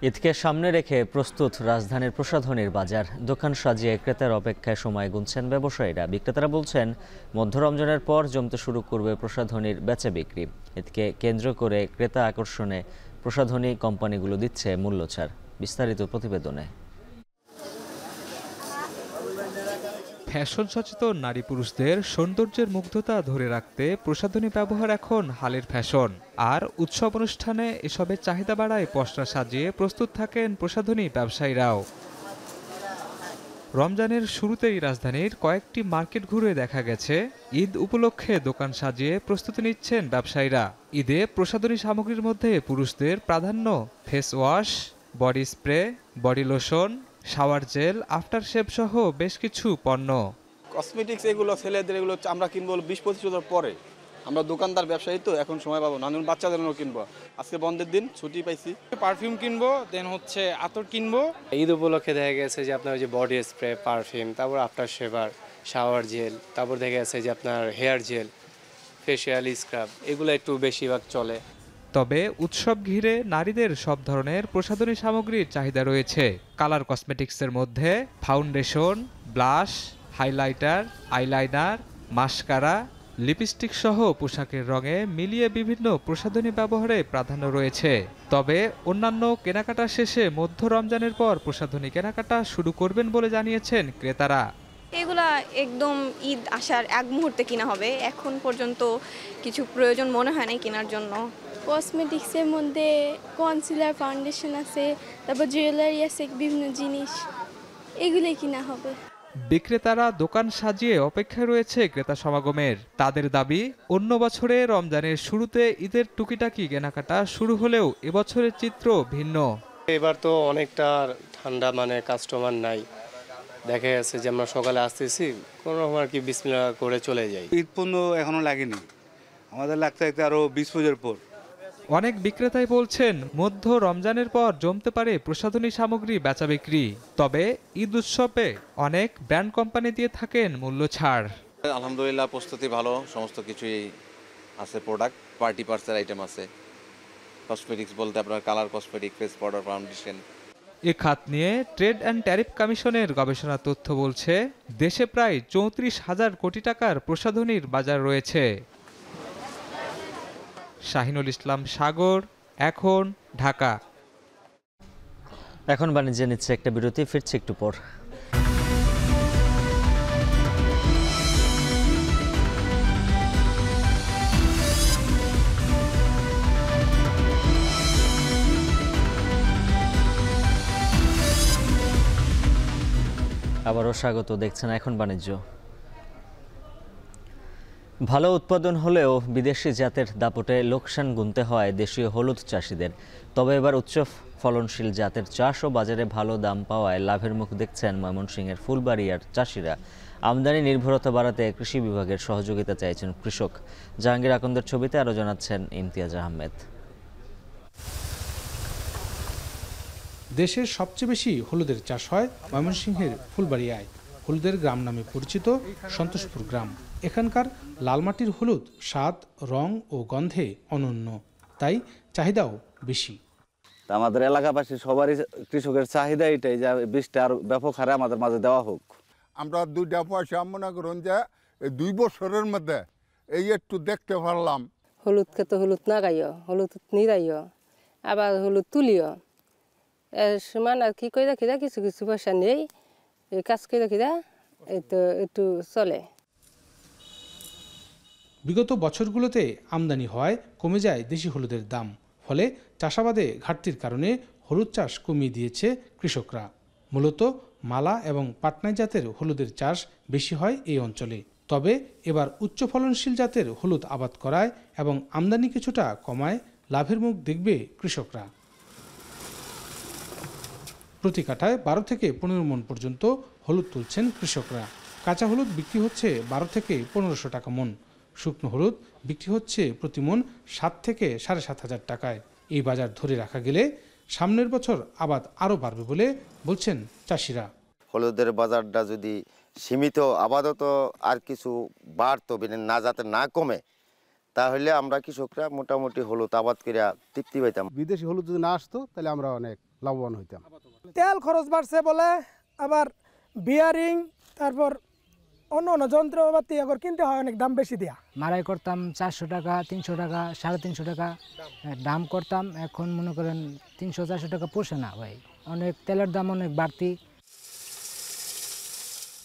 ঈদকে সামনে রেখে প্রস্তুত রাজধানীর প্রসাধনীর বাজার। দোকান সাজিয়ে ক্রেতার অপেক্ষায় সময় গুনছেন ব্যবসায়ীরা। বিক্রেতারা বলছেন মধ্য রমজানের পর জমতে শুরু করবে প্রসাধনীর বেচা বিক্রি। ঈদকে কেন্দ্র করে ক্রেতা আকর্ষণে প্রসাধনী কোম্পানিগুলো দিচ্ছে মূল্যছাড়। বিস্তারিত প্রতিবেদনে। ফ্যাশন সচেতন নারী পুরুষদের সৌন্দর্যের মুগ্ধতা ধরে রাখতে প্রসাধনী ব্যবহার এখন হালের ফ্যাশন। আর উৎসব অনুষ্ঠানে এসবের চাহিদা বাড়ায় পসরা সাজিয়ে প্রস্তুত থাকেন প্রসাধনী ব্যবসায়ীরাও। রমজানের শুরুতেই রাজধানীর কয়েকটি মার্কেট ঘুরে দেখা গেছে ঈদ উপলক্ষে দোকান সাজিয়ে প্রস্তুতি নিচ্ছেন ব্যবসায়ীরা। ঈদে প্রসাধনী সামগ্রীর মধ্যে পুরুষদের প্রাধান্য face wash, body spray, body lotion, shower gel, after shave সহ বেশ কিছু পণ্য। কসমেটিক্স এগুলো ছেলেদের এগুলো আমরা কিনবো 20-25 বছর পরে। আমরা দোকানদার ব্যবসায়ী তো এখন সময় পাবো না, বাচ্চাদেরও কিনবো। আজকে বন্ধের দিন ছুটি পাইছি, পারফিউম কিনবো, দেন হচ্ছে আতর কিনবো। ঈদ উপলক্ষে দেখা গেছে যে আপনার যে বডি স্প্রে, পারফিউম, তারপর আফটার শেভার, শাওয়ার জেল, তারপর দেখা গেছে যে আপনার হেয়ার জেল, ফেশিয়াল স্ক্রাব, এগুলো একটু বেশিরভাগ চলে। তবে উৎসব ঘিরে নারীদের সব ধরনের প্রসাধনী সামগ্রীর চাহিদা রয়েছে। কালার কসমেটিক্সের মধ্যে foundation, blush, highlighter, eyeliner, mascara, lipstick সহ পোশাকের রঙে মিলিয়ে বিভিন্ন প্রসাধনী ব্যবহারে প্রাধান্য রয়েছে। তবে অন্যান্য কেনাকাটা শেষে মধ্য রমজানের পর প্রসাধনী কেনাকাটা শুরু করবেন বলে জানিয়েছেন ক্রেতারা। এগুলা একদম ঈদ আসার এক মুহূর্তে কিনা হবে, এখন পর্যন্ত কিছু প্রয়োজন মনে হয় না কেনার জন্য। কসমেটিক্সের মধ্যে কনসিলার, ফাউন্ডেশন আছে, তারপর জুয়েলারি আছে, বিভিন্ন জিনিস, এগুলোই কিনা হবে। বিক্রেতারা দোকান সাজিয়ে অপেক্ষায় রয়েছে ক্রেতা সমাগমের। তাদের দাবি অন্য বছরে রমজানের শুরুতে ঈদের টুকিটাকি কেনাকাটা শুরু হলেও এবছরের চিত্র ভিন্ন। এবার তো অনেকটা ঠান্ডা, মানে কাস্টমার নাই। দেখা যাচ্ছে যে আমরা সকালে আসতেছি কোনো রকম আর কি বিসমিল্লাহ করে চলে যাই। ঈদ পণ্য এখনো লাগেনি, আমাদের লাগতে আরো 20 বছর পর। অনেক বিক্রেতাই বলছেন মধ্য রমজানের পর জমতে পারে প্রসাধনী সামগ্রী বেচা বিক্রি। তবে ঈদ উৎসবে অনেক ব্র্যান্ড কোম্পানি দিয়ে থাকেন মূল্য ছাড়। আলহামদুলিল্লাহ প্রস্তুতি ভালো, সমস্ত কিছুই আছে, প্রোডাক্ট পার্টি পার্সের আইটেম আছে, কসমেটিক্স বলতে আপনার colour cosmetic, face powder, foundation. এ খাত নিয়ে ট্রেড অ্যান্ড ট্যারিফ কমিশনের গবেষণা তথ্য বলছে দেশে প্রায় ৩৪,০০০ কোটি টাকার প্রসাধনীর বাজার রয়েছে। শাহিনুল ইসলাম সাগর, এখন, ঢাকা। এখন বাণিজ্যে নিচ্ছে একটা বিরতি, ফিরছে একটু পর। আবারও স্বাগত, দেখছেন এখন বাণিজ্য। ভালো উৎপাদন হলেও বিদেশি জাতের দাপটে লোকসান গুনতে হয় দেশীয় হলুদ চাষিদের। তবে এবার উচ্চ ফলনশীল জাতের চাষ ও বাজারে ভালো দাম পাওয়ায় লাভের মুখ দেখছেন ময়মনসিংহের ফুলবাড়িয়ার চাষিরা। আমদানি নির্ভরতা বাড়াতে কৃষি বিভাগের সহযোগিতা চাইছেন কৃষক। জাহাঙ্গীর আকন্দের ছবিতে আরও জানাচ্ছেন ইমতিয়াজ আহমেদ। দেশের সবচেয়ে বেশি হলুদের চাষ হয় ময়মনসিংহের ফুলবাড়িয়ায়। হলুদের গ্রাম নামে পরিচিত সন্তোষপুর গ্রাম। এখানকার লালমাটির হলুদ স্বাদ, রং ও গন্ধে অনন্য, তাই চাহিদাও বেশি। আমাদের এলাকাবাসী সবারই কৃষকের চাহিদা এটাই যে বীজটা আর ব্যাপক হারে আমাদের মাঝে দেওয়া হোক। আমরা 2টা পয়সা মনে করুন যে 2 বছরের মধ্যে এই একটু দেখতে পারলাম। হলুদ খেতে হলুদ না গাইও, হলুদ নিরাইও, আবার হলুদ তুলিও। সমান আর কি করে রাখি কিছু কিছু পয়সা নেই, এই কাজ করে রাখি এই তো একটু চলে। বিগত বছরগুলোতে আমদানি হওয়ায় কমে যায় দেশি হলুদের দাম, ফলে চাষাবাদে ঘাটতির কারণে হলুদ চাষ কমিয়ে দিয়েছে কৃষকরা। মূলত মালা এবং পাটনাই জাতের হলুদের চাষ বেশি হয় এই অঞ্চলে। তবে এবার উচ্চ ফলনশীল জাতের হলুদ আবাদ করায় এবং আমদানি কিছুটা কমায় লাভের মুখ দেখবে কৃষকরা। প্রতি কাঠায় 12 থেকে 15 মণ পর্যন্ত হলুদ তুলছেন কৃষকরা। কাঁচা হলুদ বিক্রি হচ্ছে 12 থেকে 1500 টাকা মণ। শুকনো হলুদ বিক্রি হচ্ছে প্রতি মণ 7 থেকে 7,500 টাকায়। এই বাজার ধরে রাখা গেলে সামনের বছর আবাদ আরও বাড়বে বলে বলছেন চাষিরা। হলুদের বাজারটা যদি সীমিত আপাতত আর কিছু বাড়তো, না যাতে না কমে, তাহলে আমরা কৃষকরা মোটামুটি হলুদ আবাদ করে তৃপ্তি পাইতাম। বিদেশি হলুদ যদি না আসতো তাহলে আমরা অনেক লাভবান হইতাম। তেল খরচ বাড়ছে বলে আবার বিয়ারিং, তারপর অন্য অন্য যন্ত্রপাতি এখন কিনতে হয় অনেক দাম বেশি দেয়া। মারাই করতাম 400 টাকা, 300 টাকা, 350 টাকা দাম করতাম। এখন মনে করেন 300-400 টাকা পোষে না ভাই, অনেক তেলের দাম অনেক বাড়তি।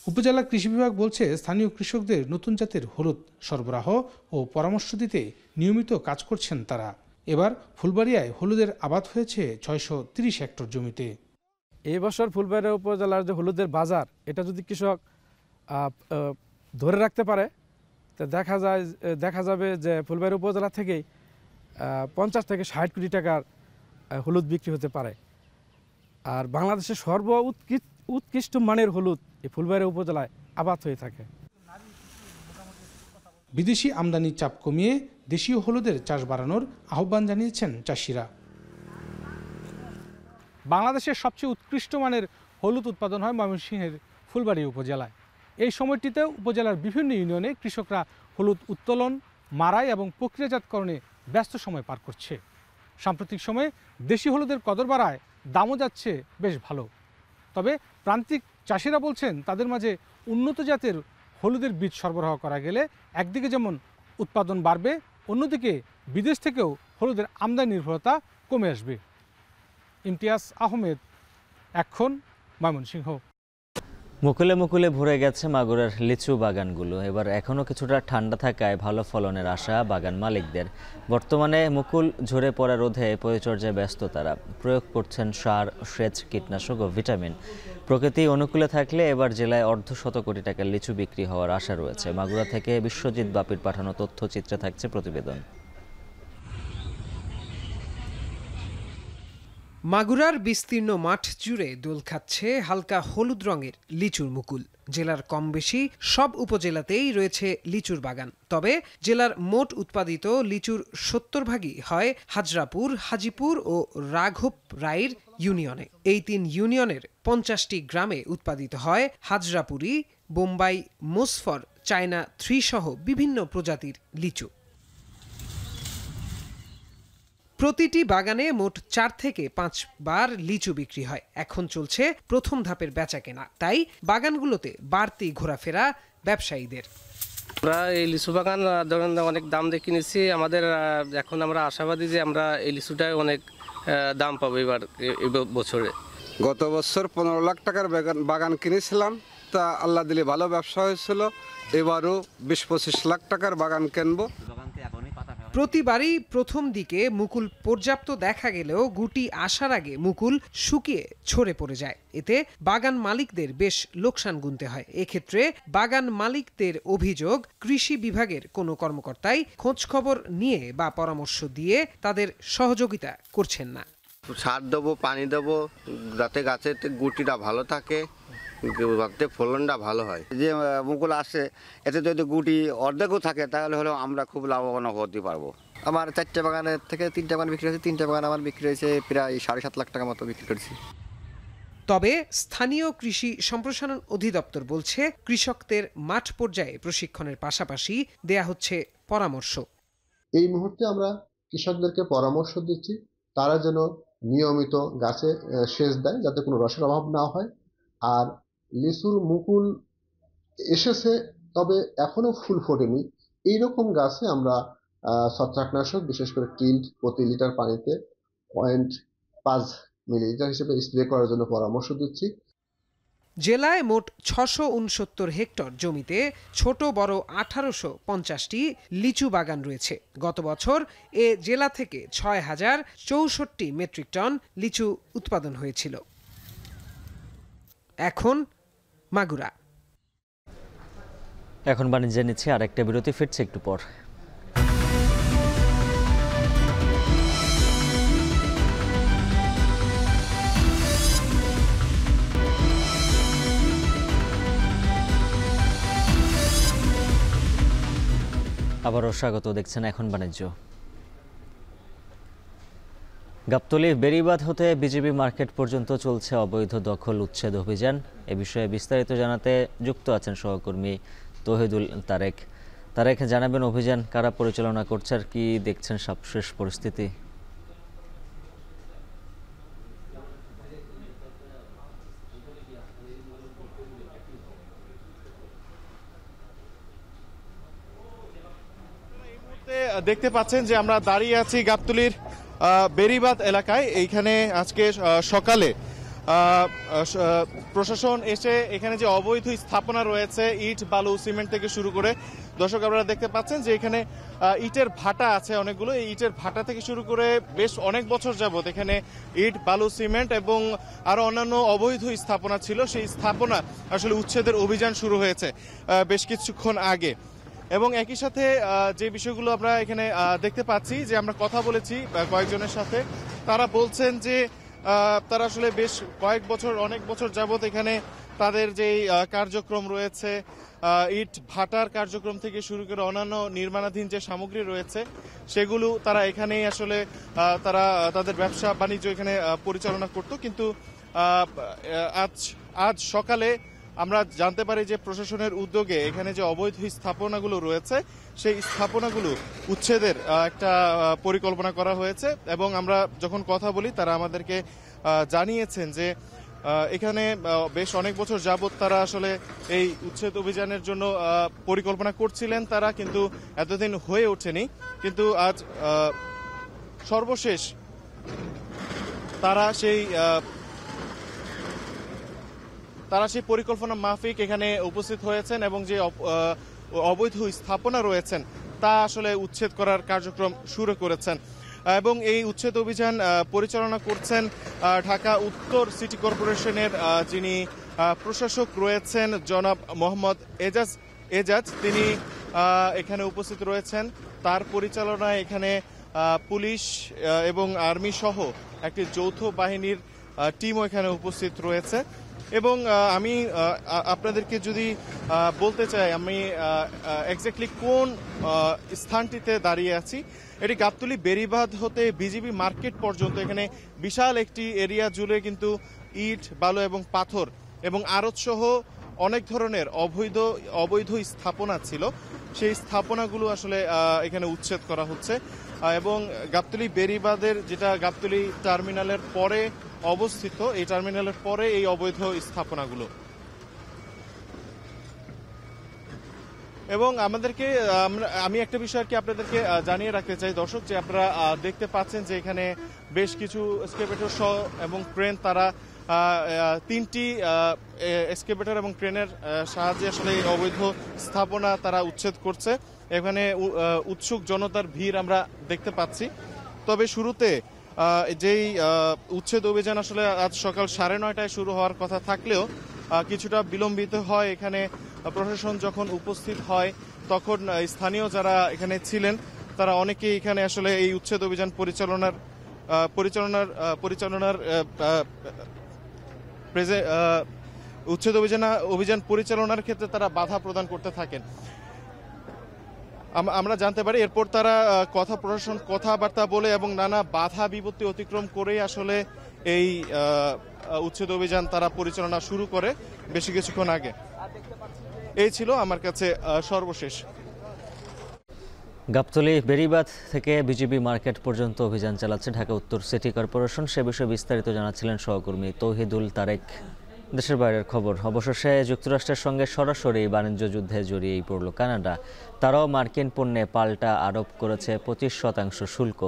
উপজেলা কৃষি বিভাগ বলছে স্থানীয় কৃষকদের নতুন জাতের হলুদ সরবরাহ ও পরামর্শ দিতে নিয়মিত কাজ করছেন তারা। এবার ফুলবাড়িয়ায় হলুদের আবাদ হয়েছে 630 হেক্টর জমিতে। এই বছর ফুলবাড়িয়া উপজেলার যে হলুদের বাজার, এটা যদি কৃষক ধরে রাখতে পারে তো দেখা যাবে যে ফুলবাড়িয়া উপজেলা থেকেই 50 থেকে 60 কোটি টাকার হলুদ বিক্রি হতে পারে। আর বাংলাদেশের উৎকৃষ্ট মানের হলুদ এই ফুলবাড়িয়া উপজেলায় আবাদ হয়ে থাকে। বিদেশি আমদানির চাপ কমিয়ে দেশীয় হলুদের চাষ বাড়ানোর আহ্বান জানিয়েছেন চাষিরা। বাংলাদেশের সবচেয়ে উৎকৃষ্ট মানের হলুদ উৎপাদন হয় ময়মনসিংহের ফুলবাড়িয়া উপজেলায়। এই সময়টিতে উপজেলার বিভিন্ন ইউনিয়নে কৃষকরা হলুদ উত্তোলন, মাড়াই এবং প্রক্রিয়াজাতকরণে ব্যস্ত সময় পার করছে। সাম্প্রতিক সময়ে দেশি হলুদের কদর বাড়ায় দামও যাচ্ছে বেশ ভালো। তবে প্রান্তিক চাষিরা বলছেন তাদের মাঝে উন্নত জাতের হলুদের বীজ সরবরাহ করা গেলে একদিকে যেমন উৎপাদন বাড়বে, অন্যদিকে বিদেশ থেকেও হলুদের আমদানি নির্ভরতা কমে আসবে। ইমতিয়াজ আহমেদ, এখন, ময়মনসিংহ। মুকুলে মুকুলে ভরে গেছে মাগুরার লিচু বাগানগুলো। এবার এখনও কিছুটা ঠান্ডা থাকায় ভালো ফলনের আশা বাগান মালিকদের। বর্তমানে মুকুল ঝরে পড়া রোধে পরিচর্যায় ব্যস্ত তারা। প্রয়োগ করছেন সার, সেচ, কীটনাশক ও ভিটামিন। প্রকৃতি অনুকূলে থাকলে এবার জেলায় 1.5 কোটি টাকার লিচু বিক্রি হওয়ার আশা রয়েছে। মাগুরা থেকে বিশ্বজিৎ বাপির পাঠানো তথ্যচিত্রে থাকছে প্রতিবেদন। মাগুরার বিস্তীর্ণ মাঠ জুড়ে দোল খাচ্ছে হালকা হলুদ রঙের লিচুর মুকুল। জেলার কম বেশি সব উপজেলাতেই রয়েছে লিচুর বাগান। তবে জেলার মোট উৎপাদিত লিচুর 70 ভাগই হয় হাজরাপুর, হাজিপুর ও রাঘব রায়ের ইউনিয়নে। এই 3 ইউনিয়নের 50টি গ্রামে উৎপাদিত হয় হাজরাপুরি, বোম্বাই, মোসফর, চায়না 3 সহ বিভিন্ন প্রজাতির লিচু। প্রতিটি বাগানে মোট 4 থেকে 5 বার লিচু বিক্রি হয়। এখন চলছে প্রথম ধাপের বেচাকেনা, তাই বাগানগুলোতে বাড়তি ঘোরাফেরা ব্যবসায়ীদের। আমরা এই লিচু বাগান ধরেন অনেক দাম দিয়ে কিনেছি। আমাদের এখন আমরা আশাবাদী যে আমরা এই লিচুটায় অনেক দাম পাবো এবার বছরে। গত বছর 15 লাখ টাকার বাগান কিনেছিলাম, তা আল্লাহ দিলে ভালো ব্যবসা হয়েছিল। এবারও 20-25 লাখ টাকার বাগান কিনবো। প্রতিবারই প্রথম দিকে মুকুল পর্যাপ্ত দেখা গেলেও গুটি আসার আগে মুকুল শুকিয়ে ঝরে পড়ে যায়। এতে বাগান মালিকদের বেশ লোকসান গুনতে হয়। এক্ষেত্রে বাগান মালিকদের অভিযোগ, কৃষি বিভাগের কোনো কর্মকর্তাই খোঁজ খবর নিয়ে বা পরামর্শ দিয়ে তাদের সহযোগিতা করছেন না। সার দেবো, পানি দেবো, যাতে গাছের গুটিটা ভালো থাকে, যাতে ফলনটা ভালো হয়। যে মুকুল আসে এতে যদি গুটি অর্ধেকও থাকে তাহলে হলেও আমরা খুব লাভবান হতে পারবো। আমার 4টে বাগানের থেকে 3টে বাগান বিক্রি হয়েছে। 3টে বাগান আমার বিক্রি হয়েছে প্রায় 7.5 লাখ টাকা মতো বিক্রি করেছি। তবে স্থানীয় কৃষি সম্প্রসারণ অধিদপ্তর বলছে, কৃষকদের মাঠ পর্যায়ে প্রশিক্ষণের পাশাপাশি দেয়া হচ্ছে পরামর্শ। এই মুহূর্তে আমরা কৃষকদেরকে পরামর্শ দিচ্ছি তারা যেন নিয়মিত গাছে সেচ দেয়, যাতে কোনো রসের অভাব না হয়। আর লিচুর মুকুল এসেছে, তবে এখনো ফুল ফোটেনি, এইরকম গাছে আমরা ছত্রাকনাশক, বিশেষ করে টিল্ট প্রতি লিটার পানিতে 0.5 মিলিলিটার হিসেবে স্প্রে করার জন্য পরামর্শ দিচ্ছি। জেলায় মোট 669 হেক্টর জমিতে ছোট বড় 1850টি লিচু বাগান রয়েছে। গত বছর এ জেলা থেকে 6064 মেট্রিক টন লিচু উৎপাদন হয়েছিল। এখন মাগুরা। এখন বাণিজ্যে নিচ্ছে আরেকটা বিরতি, ফিরছে একটু পর। আবারও স্বাগত, দেখছেন এখন বাণিজ্য। গাবতলী বেড়িবাঁধ হতে বিজিবি মার্কেট পর্যন্ত চলছে অবৈধ দখল উচ্ছেদ অভিযান। এ বিষয়ে বিস্তারিত জানাতে যুক্ত আছেন সহকর্মী তৌহিদুল তারেক। তারেক, জানাবেন অভিযান কারা পরিচালনা করছে আর কি দেখছেন সবশেষ পরিস্থিতি? দেখতে পাচ্ছেন যে আমরা দাঁড়িয়ে আছি গাবতলীর বেড়িবাঁধ এলাকায়। এইখানে আজকে সকালে প্রশাসন এসে এখানে যে অবৈধ স্থাপনা রয়েছে, ইট, বালু, সিমেন্ট থেকে শুরু করে, দর্শক আপনারা দেখতে পাচ্ছেন যে এখানে ইটের ভাটা আছে অনেকগুলো। এই ইটের ভাটা থেকে শুরু করে বেশ অনেক বছর যাবত এখানে ইট, বালু, সিমেন্ট এবং আরো অন্যান্য অবৈধ স্থাপনা ছিল। সেই স্থাপনা আসলে উচ্ছেদের অভিযান শুরু হয়েছে বেশ কিছুক্ষণ আগে। এবং একই সাথে যে বিষয়গুলো আমরা এখানে দেখতে পাচ্ছি, যে আমরা কথা বলেছি কয়েকজনের সাথে, তারা বলছেন যে তারা আসলে বেশ অনেক বছর যাবত এখানে তাদের যে কার্যক্রম রয়েছে, ইট ভাটার কার্যক্রম থেকে শুরু করে অন্যান্য নির্মাণাধীন যে সামগ্রী রয়েছে সেগুলো তারা এখানেই আসলে তারা তাদের ব্যবসা বাণিজ্য এখানে পরিচালনা করত। কিন্তু আজ সকালে আমরা জানতে পারি যে প্রশাসনের উদ্যোগে এখানে যে অবৈধ স্থাপনাগুলো রয়েছে সেই স্থাপনাগুলো উচ্ছেদের একটা পরিকল্পনা করা হয়েছে। এবং আমরা যখন কথা বলি তারা আমাদেরকে জানিয়েছেন যে এখানে বেশ অনেক বছর যাবত তারা আসলে এই উচ্ছেদ অভিযানের জন্য পরিকল্পনা করছিলেন তারা, কিন্তু এতদিন হয়ে ওঠেনি। কিন্তু আজ সর্বশেষ তারা সেই পরিকল্পনা মাফিক এখানে উপস্থিত হয়েছেন এবং যে অবৈধ স্থাপনা রয়েছেন তা আসলে উচ্ছেদ করার কার্যক্রম শুরু করেছেন। এবং এই উচ্ছেদ অভিযান পরিচালনা করছেন ঢাকা উত্তর সিটি কর্পোরেশনের যিনি প্রশাসক রয়েছেন জনাব মোহাম্মদ এজাজ। তিনি এখানে উপস্থিত রয়েছেন। তার পরিচালনায় এখানে পুলিশ এবং আর্মি সহ একটি যৌথ বাহিনীর টিমও এখানে উপস্থিত রয়েছে। এবং আমি আপনাদেরকে যদি বলতে চাই আমি এক্স্যাক্টলি কোন স্থানটিতে দাঁড়িয়ে আছি, এটি গাবতলী বেড়িবাঁধ হতে বিজিবি মার্কেট পর্যন্ত এখানে বিশাল একটি এরিয়া জুড়ে কিন্তু ইট, বালু এবং পাথর এবং আড়ত সহ অনেক ধরনের অবৈধ স্থাপনা ছিল, সেই স্থাপনাগুলো আসলে এখানে উচ্ছেদ করা হচ্ছে এবং গাবতলী বেড়িবাঁধের যেটা গাবতলী টার্মিনালের পরে অবস্থিত, এই টার্মিনালের পরে এই অবৈধ স্থাপনাগুলো। এবং আমি একটা বিষয় কি আপনাদেরকে জানিয়ে রাখতে চাই দর্শক, যে আপনারা দেখতে পাচ্ছেন যে এখানে বেশ কিছু এক্সকেভেটর সহ এবং ক্রেন, তারা 3টি এক্সকেভেটর এবং ক্রেনের সাহায্যে আসলে এই অবৈধ স্থাপনা তারা উচ্ছেদ করছে। এখানে উৎসুক জনতার ভিড় আমরা দেখতে পাচ্ছি। তবে শুরুতে যেই উচ্ছেদ অভিযান আসলে আজ সকাল 9:30টায় শুরু হওয়ার কথা থাকলেও কিছুটা বিলম্বিত হয়। এখানে প্রশাসন যখন উপস্থিত হয় তখন স্থানীয় যারা এখানে ছিলেন তারা অনেকেই এখানে আসলে এই উচ্ছেদ অভিযান উচ্ছেদ অভিযান পরিচালনার ক্ষেত্রে তারা বাধা প্রদান করতে থাকেন। আমরা জানতে পারি এরপর তারা প্রশাসন কথাবার্তা বলে এবং নানা বাধা বিপত্তি অতিক্রম করেই আসলে এই উচ্ছেদ অভিযান তারা পরিচালনা শুরু করে বেশি কিছুক্ষণ আগে। এই ছিল আমার কাছে সর্বশেষ। গাবতলী বেড়িবাঁধ থেকে বিজিবি মার্কেট পর্যন্ত অভিযান চালাচ্ছে ঢাকা উত্তর সিটি কর্পোরেশন। সে বিষয়ে বিস্তারিত জানাচ্ছিলেন সহকর্মী তৌহিদুল তারেক। দেশের বাইরের খবর, অবশেষে যুক্তরাষ্ট্রের সঙ্গে সরাসরি বাণিজ্য যুদ্ধে জড়িয়েই পড়ল কানাডা। তারাও মার্কিন পণ্যে পাল্টা আরোপ করেছে 25% শুল্ক।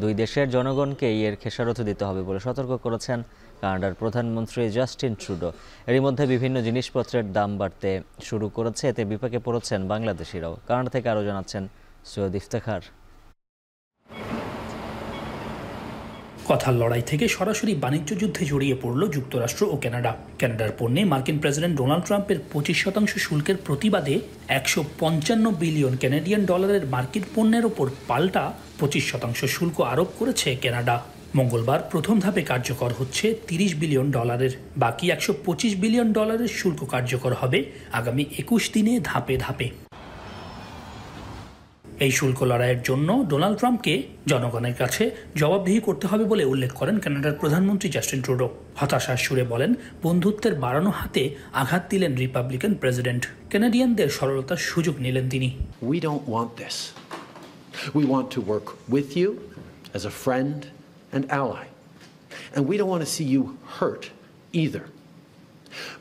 দুই দেশের জনগণকেই এর খেসারত দিতে হবে বলে সতর্ক করেছেন কানাডার প্রধানমন্ত্রী জাস্টিন ট্রুডো। এরই মধ্যে বিভিন্ন জিনিসপত্রের দাম বাড়তে শুরু করেছে, এতে বিপাকে পড়েছেন বাংলাদেশিরাও। কানাডা থেকে আরও জানাচ্ছেন সৈয়দ ইফতেখার। কথার লড়াই থেকে সরাসরি বাণিজ্য যুদ্ধে জড়িয়ে পড়ল যুক্তরাষ্ট্র ও কানাডা। কানাডার পণ্যে মার্কিন প্রেসিডেন্ট ডোনাল্ড ট্রাম্পের 25% শুল্কের প্রতিবাদে 155 বিলিয়ন কানাডিয়ান ডলারের মার্কিন পণ্যের ওপর পাল্টা 25% শুল্ক আরোপ করেছে কানাডা। মঙ্গলবার প্রথম ধাপে কার্যকর হচ্ছে 30 বিলিয়ন ডলারের, বাকি 125 বিলিয়ন ডলারের শুল্ক কার্যকর হবে আগামী 21 দিনে ধাপে ধাপে। এই শুল্ক লড়াইয়ের জন্য ডোনাল্ড ট্রাম্পকে জনগণের কাছে জবাবদিহি করতে হবে বলে উল্লেখ করেন কানাডার প্রধানমন্ত্রী জাস্টিন ট্রুডো। হতাশার সুরে বলেন, বন্ধুত্বের বাড়ানো হাতে আঘাত দিলেন রিপাবলিকান প্রেসিডেন্ট। কানাডিয়ানদের সরলতার সুযোগ নিলেন তিনি। We don't want this. We want to work with you as a friend and ally. And we don't want to see you hurt either.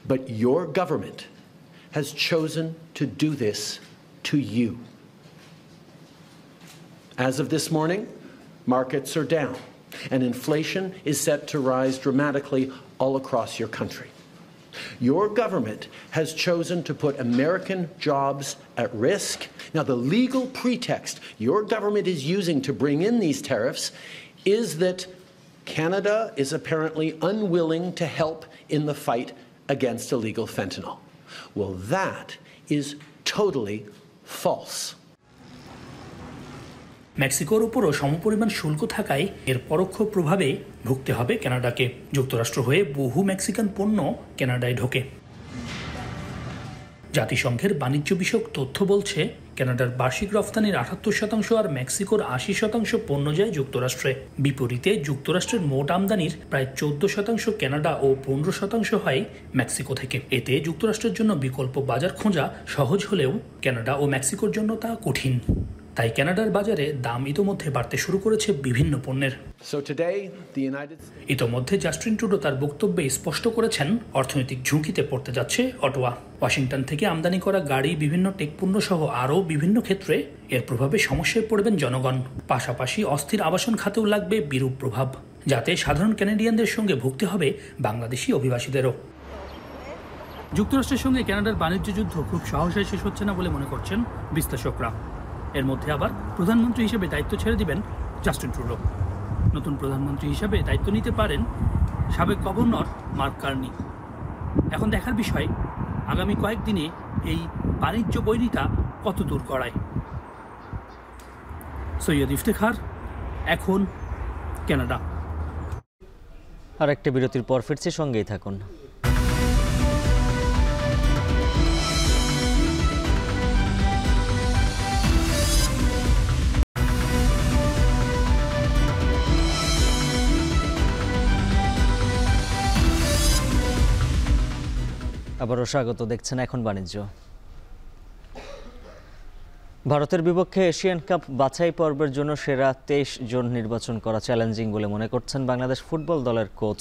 But your government has chosen to do this to you. As of this morning, markets are down and inflation is set to rise dramatically all across your country. Your government has chosen to put American jobs at risk. Now, the legal pretext your government is using to bring in these tariffs is that Canada is apparently unwilling to help in the fight against illegal fentanyl. Well, that is totally false. মেক্সিকোর উপরও সমপরিমাণ শুল্ক থাকায় এর পরোক্ষ প্রভাবে ভুগতে হবে কানাডাকে। যুক্তরাষ্ট্র হয়ে বহু মেক্সিকান পণ্য কানাডায় ঢোকে। জাতিসংঘের বাণিজ্য বিষয়ক তথ্য বলছে, কানাডার বার্ষিক রফতানির 78% আর মেক্সিকোর 80% পণ্য যায় যুক্তরাষ্ট্রে। বিপরীতে যুক্তরাষ্ট্রের মোট আমদানির প্রায় 14% কানাডা ও 15% হয় মেক্সিকো থেকে। এতে যুক্তরাষ্ট্রের জন্য বিকল্প বাজার খোঁজা সহজ হলেও কানাডা ও মেক্সিকোর জন্য তা কঠিন। তাই কানাডার বাজারে দাম ইতোমধ্যে বাড়তে শুরু করেছে বিভিন্ন পণ্যের। ইতোমধ্যে জাস্টিন ট্রুডো তার বক্তব্যে স্পষ্ট করেছেন, অর্থনৈতিক ঝুঁকিতে পড়তে যাচ্ছে অটোয়া। ওয়াশিংটন থেকে আমদানি করা গাড়ি, বিভিন্ন টেক পণ্য সহ আরও বিভিন্ন ক্ষেত্রে এর প্রভাবে সমস্যায় পড়বেন জনগণ। পাশাপাশি অস্থির আবাসন খাতেও লাগবে বিরূপ প্রভাব, যাতে সাধারণ কানাডিয়ানদের সঙ্গে ভুগতে হবে বাংলাদেশি অভিবাসীদেরও। যুক্তরাষ্ট্রের সঙ্গে কানাডার বাণিজ্য যুদ্ধ খুব সহসায় শেষ হচ্ছে না বলে মনে করছেন বিশ্লেষকরা। এর মধ্যে আবার প্রধানমন্ত্রী হিসেবে দায়িত্ব ছেড়ে দিবেন জাস্টিন ট্রুডো। নতুন প্রধানমন্ত্রী হিসেবে দায়িত্ব নিতে পারেন সাবেক গভর্নর মার্ক কার্নি। এখন দেখার বিষয়, আগামী কয়েকদিনে এই বাণিজ্য বৈরিতা কত দূর গড়ায়। সৈয়দ ইফতেখার, এখন কানাডা। আর একটা বিরতির পর ফিরছি, সঙ্গেই থাকুন। আবারও স্বাগত, দেখছেন এখন বাণিজ্য। ভারতের বিপক্ষে এশিয়ান কাপ বাছাই পর্বের জন্য সেরা 23 জন নির্বাচন করা চ্যালেঞ্জিং বলে মনে করছেন বাংলাদেশ ফুটবল দলের কোচ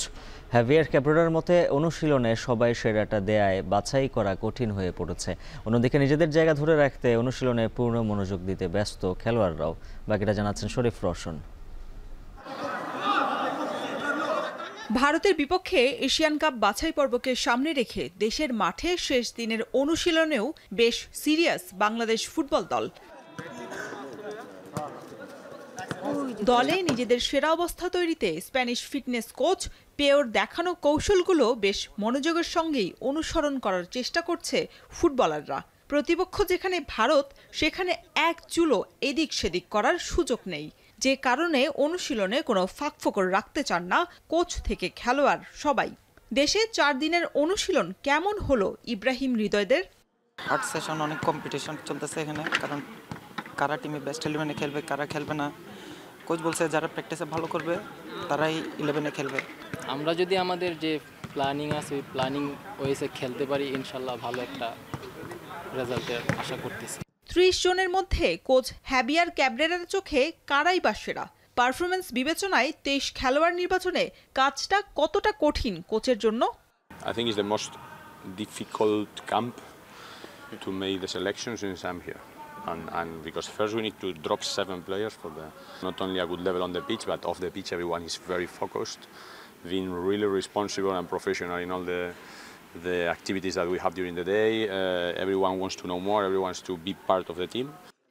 হ্যাভিয়ার ক্যাব্রেরার মতে অনুশীলনে সবাই সেরাটা দেয়ায় বাছাই করা কঠিন হয়ে পড়েছে। অন্যদিকে নিজেদের জায়গা ধরে রাখতে অনুশীলনে পূর্ণ মনোযোগ দিতে ব্যস্ত খেলোয়াড়রাও। বাকিটা জানাচ্ছেন শরীফ রওশন। ভারতের বিপক্ষে এশিয়ান কাপ বাছাই পর্বকে সামনে রেখে দেশের মাঠে শেষ দিনের অনুশীলনেও বেশ সিরিয়াস বাংলাদেশ ফুটবল দল। দলে নিজেদের সেরা অবস্থা তৈরিতে স্প্যানিশ ফিটনেস কোচ পেওর দেখানো কৌশলগুলো বেশ মনোযোগের সঙ্গেই অনুসরণ করার চেষ্টা করছে ফুটবলাররা। প্রতিপক্ষ যেখানে ভারত, সেখানে এক চুলো এদিক সেদিক করার সুযোগ নেই, যে কারণে অনুশীলনে কোনো ফাঁকফোকর রাখতে চান না কোচ থেকে খেলোয়াড় সবাই। দেশে 4 দিনের অনুশীলন কেমন হলো ইব্রাহিম হৃদয়দের? হার্ড সেশন, অনেক কম্পিটিশন চলতেছে এখানে, কারণ কারা টিমে বেস্ট 11-এ খেলবে, কারা খেলবে না। কোচ বলছে যারা প্র্যাকটিসে ভালো করবে তারাই 11-এ খেলবে। আমরা যদি আমাদের যে প্ল্যানিং আছে ওই প্ল্যানিং ওয়েসে খেলতে পারি, ইনশাল্লাহ ভালো একটা রেজাল্টের আশা করতেছি। 30 জনের মধ্যে কোচ হ্যাভিয়ার ক্যাব্রেরার চোখে কারাই বা সেরা? পারফরমেন্স বিবেচনায় 23 খেলোয়াড় নির্বাচনে কাজটা কতটা কঠিন কোচের জন্য? I think it's the most difficult camp to make the selection since I'm here. And because first we need to drop 7 players for the not only a good level on the pitch, but off the pitch everyone is very focused, being really responsible and professional in all the activities that we have during the day. Everyone wants to know more, everyone wants to be part of the team.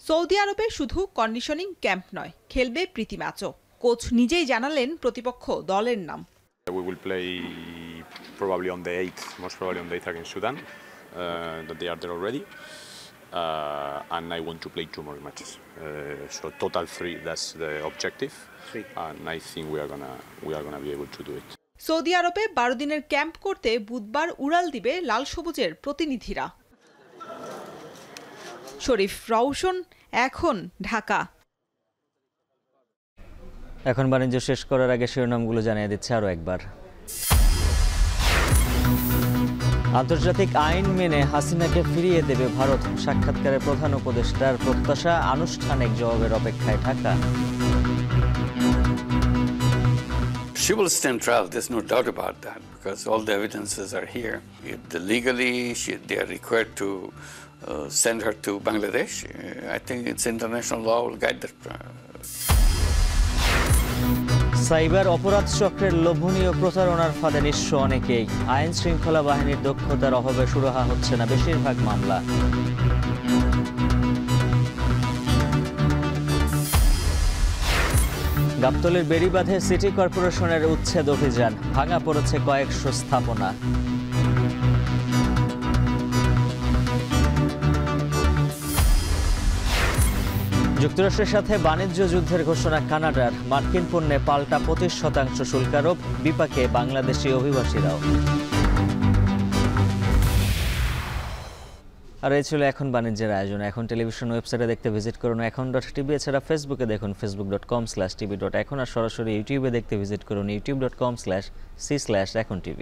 Saudi আরবে শুধু কন্ডিশনিং ক্যাম্প নয়, খেলবে প্রীতি ম্যাচও। কোচ নিজেই জানালেন প্রতিপক্ষ দলের নাম। We will play probably on the 8th, most probably on the 8th against Sudan, that they are there already. And I want to play 2 more matches. So total 3, that's the objective. 3. And I think we are gonna be able to do it. Saudi আরবে 12 দিনের ক্যাম্প করতে বুধবার উড়াল দিবে লাল সবুজের প্রতিনিধিরা। শরীফ রওশন, এখন ঢাকা। এখন বাণিজ্য শেষ করার আগে শিরোনামগুলো জানিয়ে দিচ্ছে আরও একবার। আন্তর্জাতিক আইন মেনে হাসিনাকে ফিরিয়ে দেবে ভারত, সাক্ষাৎকারে প্রধান উপদেষ্টার প্রত্যাশা। আনুষ্ঠানিক জবাবের অপেক্ষায় Dhaka. She will stand trial, there's no doubt about that, because all the evidences are here. If legally they are required to send her to Bangladesh, I think it's international law will guide that. Cyber অপরাধ চক্রের লোভনীয় প্রতারণার ফাঁদে নিঃস্ব অনেকেই। আইন শৃঙ্খলা বাহিনীর দক্ষতার অভাবে সুরাহা হচ্ছে না বেশিরভাগ মামলা। গাবতলীর বেড়িবাঁধে সিটি কর্পোরেশনের উচ্ছেদ অভিযান, ভাঙা পড়েছে কয়েকশো স্থাপনা। যুক্তরাষ্ট্রের সাথে বাণিজ্য যুদ্ধের ঘোষণা কানাডার, মার্কিন পণ্যে পাল্টা 25% শুল্ক আরোপ, বিপাকে বাংলাদেশি অভিবাসীরাও। আর এই ছিল এখন বাণিজ্যের আয়োজন। এখন টেলিভিশন ওয়েবসাইটে দেখতে ভিজিট করুন এখন.tv, এছাড়া ফেসবুকে দেখুন facebook.com/tv.এখন, আর সরাসরি ইউটিউবে দেখতে ভিজিট করুন youtube.com/c/echontv।